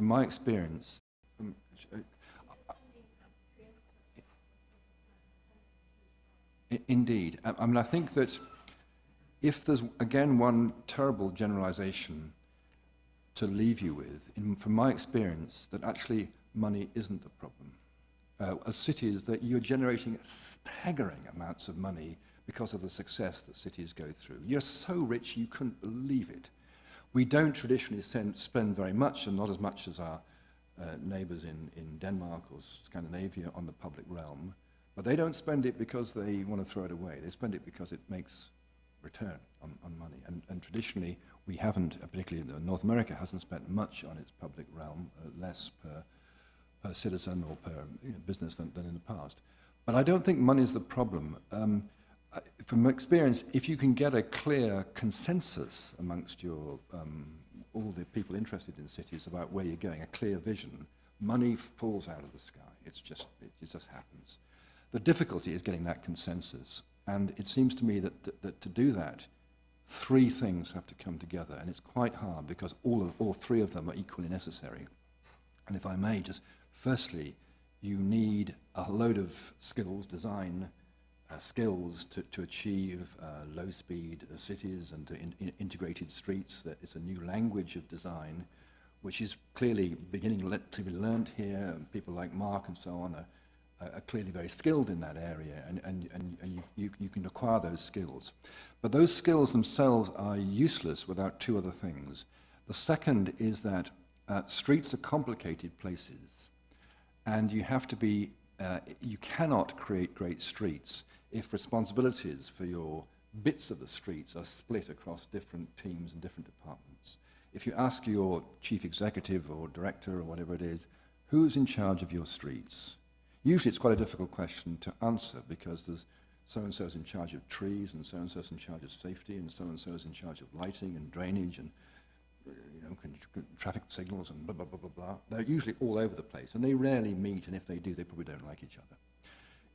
In my experience, indeed. I mean, I think that if there's, again, one terrible generalization to leave you with, from my experience, that actually money isn't the problem. As cities, that you're generating staggering amounts of money because of the success that cities go through. You're so rich you couldn't believe it. We don't traditionally spend very much, and not as much as our neighbours in Denmark or Scandinavia, on the public realm. But they don't spend it because they want to throw it away. They spend it because it makes return on money. And traditionally, we haven't, particularly North America, hasn't spent much on its public realm, less per citizen or per business than in the past. But I don't think money is the problem. From experience, if you can get a clear consensus amongst your all the people interested in cities about where you're going, a clear vision, money falls out of the sky. It just happens. The difficulty is getting that consensus, and it seems to me that to do that, three things have to come together, and it's quite hard because all three of them are equally necessary. And if I may, just firstly, you need a load of skills, design skills to achieve low-speed cities and integrated streets. That it's a new language of design, which is clearly beginning to be learnt here. People like Mark and so on are clearly very skilled in that area, and you can acquire those skills. But those skills themselves are useless without two other things. The second is that streets are complicated places, and you have to be, you cannot create great streets if responsibilities for your bits of the streets are split across different teams and different departments. If you ask your chief executive or director or whatever it is, who's in charge of your streets? Usually it's quite a difficult question to answer because there's so-and-so's in charge of trees and so-and-so's in charge of safety and so-and-so's in charge of lighting and drainage and traffic signals and blah, blah, blah, blah, blah. They're usually all over the place, and they rarely meet, and if they do, they probably don't like each other.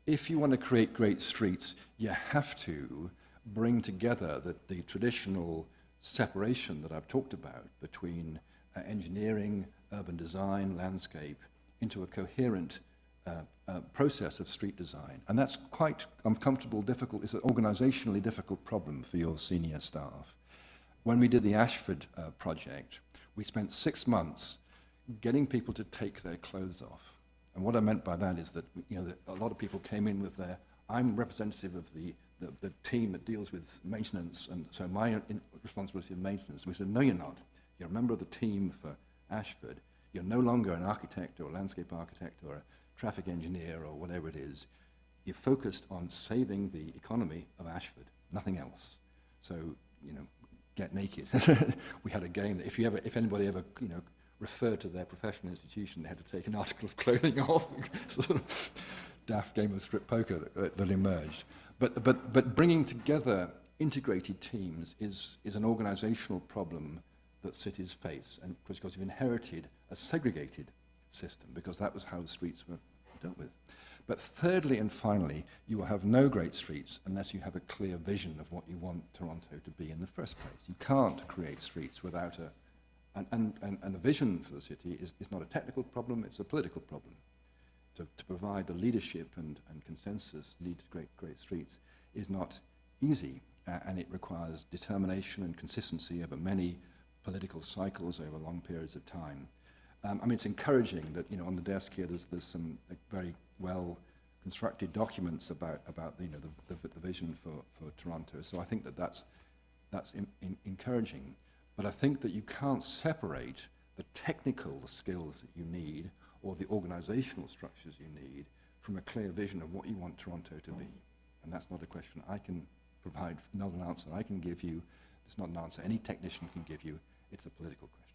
If you want to create great streets, you have to bring together the traditional separation that I've talked about between engineering, urban design, landscape, into a coherent process of street design. And that's quite uncomfortable, difficult. It's an organizationally difficult problem for your senior staff. When we did the Ashford project, we spent 6 months getting people to take their clothes off. And what I meant by that is that, a lot of people came in with I'm representative of the team that deals with maintenance, and so my responsibility of maintenance. We said, no, you're not. You're a member of the team for Ashford. You're no longer an architect or a landscape architect or a traffic engineer or whatever it is. You're focused on saving the economy of Ashford, nothing else. So, get naked. We had a game that if anybody ever, referred to their professional institution, they had to take an article of clothing off. Sort of daft game of strip poker that emerged. But bringing together integrated teams is an organizational problem that cities face, and because you've inherited a segregated system, because that was how the streets were dealt with. But thirdly and finally, you will have no great streets unless you have a clear vision of what you want Toronto to be in the first place. You can't create streets without and the vision for the city is not a technical problem, it's a political problem. To provide the leadership and consensus needed to great streets is not easy, and it requires determination and consistency over many political cycles over long periods of time. I mean, it's encouraging that, you know, on the desk here there's some very well constructed documents about you know, the vision for Toronto. So I think that's encouraging. But I think that you can't separate the technical skills that you need or the organizational structures you need from a clear vision of what you want Toronto to be. And that's not a question I can provide, not an answer I can give you. It's not an answer any technician can give you. It's a political question.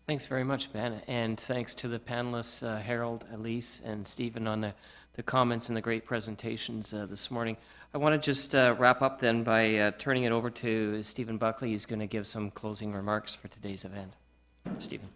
Thanks very much, Ben, and thanks to the panelists, Harold, Elise, and Stephen on the comments and the great presentations this morning. I want to just wrap up then by turning it over to Stephen Buckley. He's going to give some closing remarks for today's event. Stephen.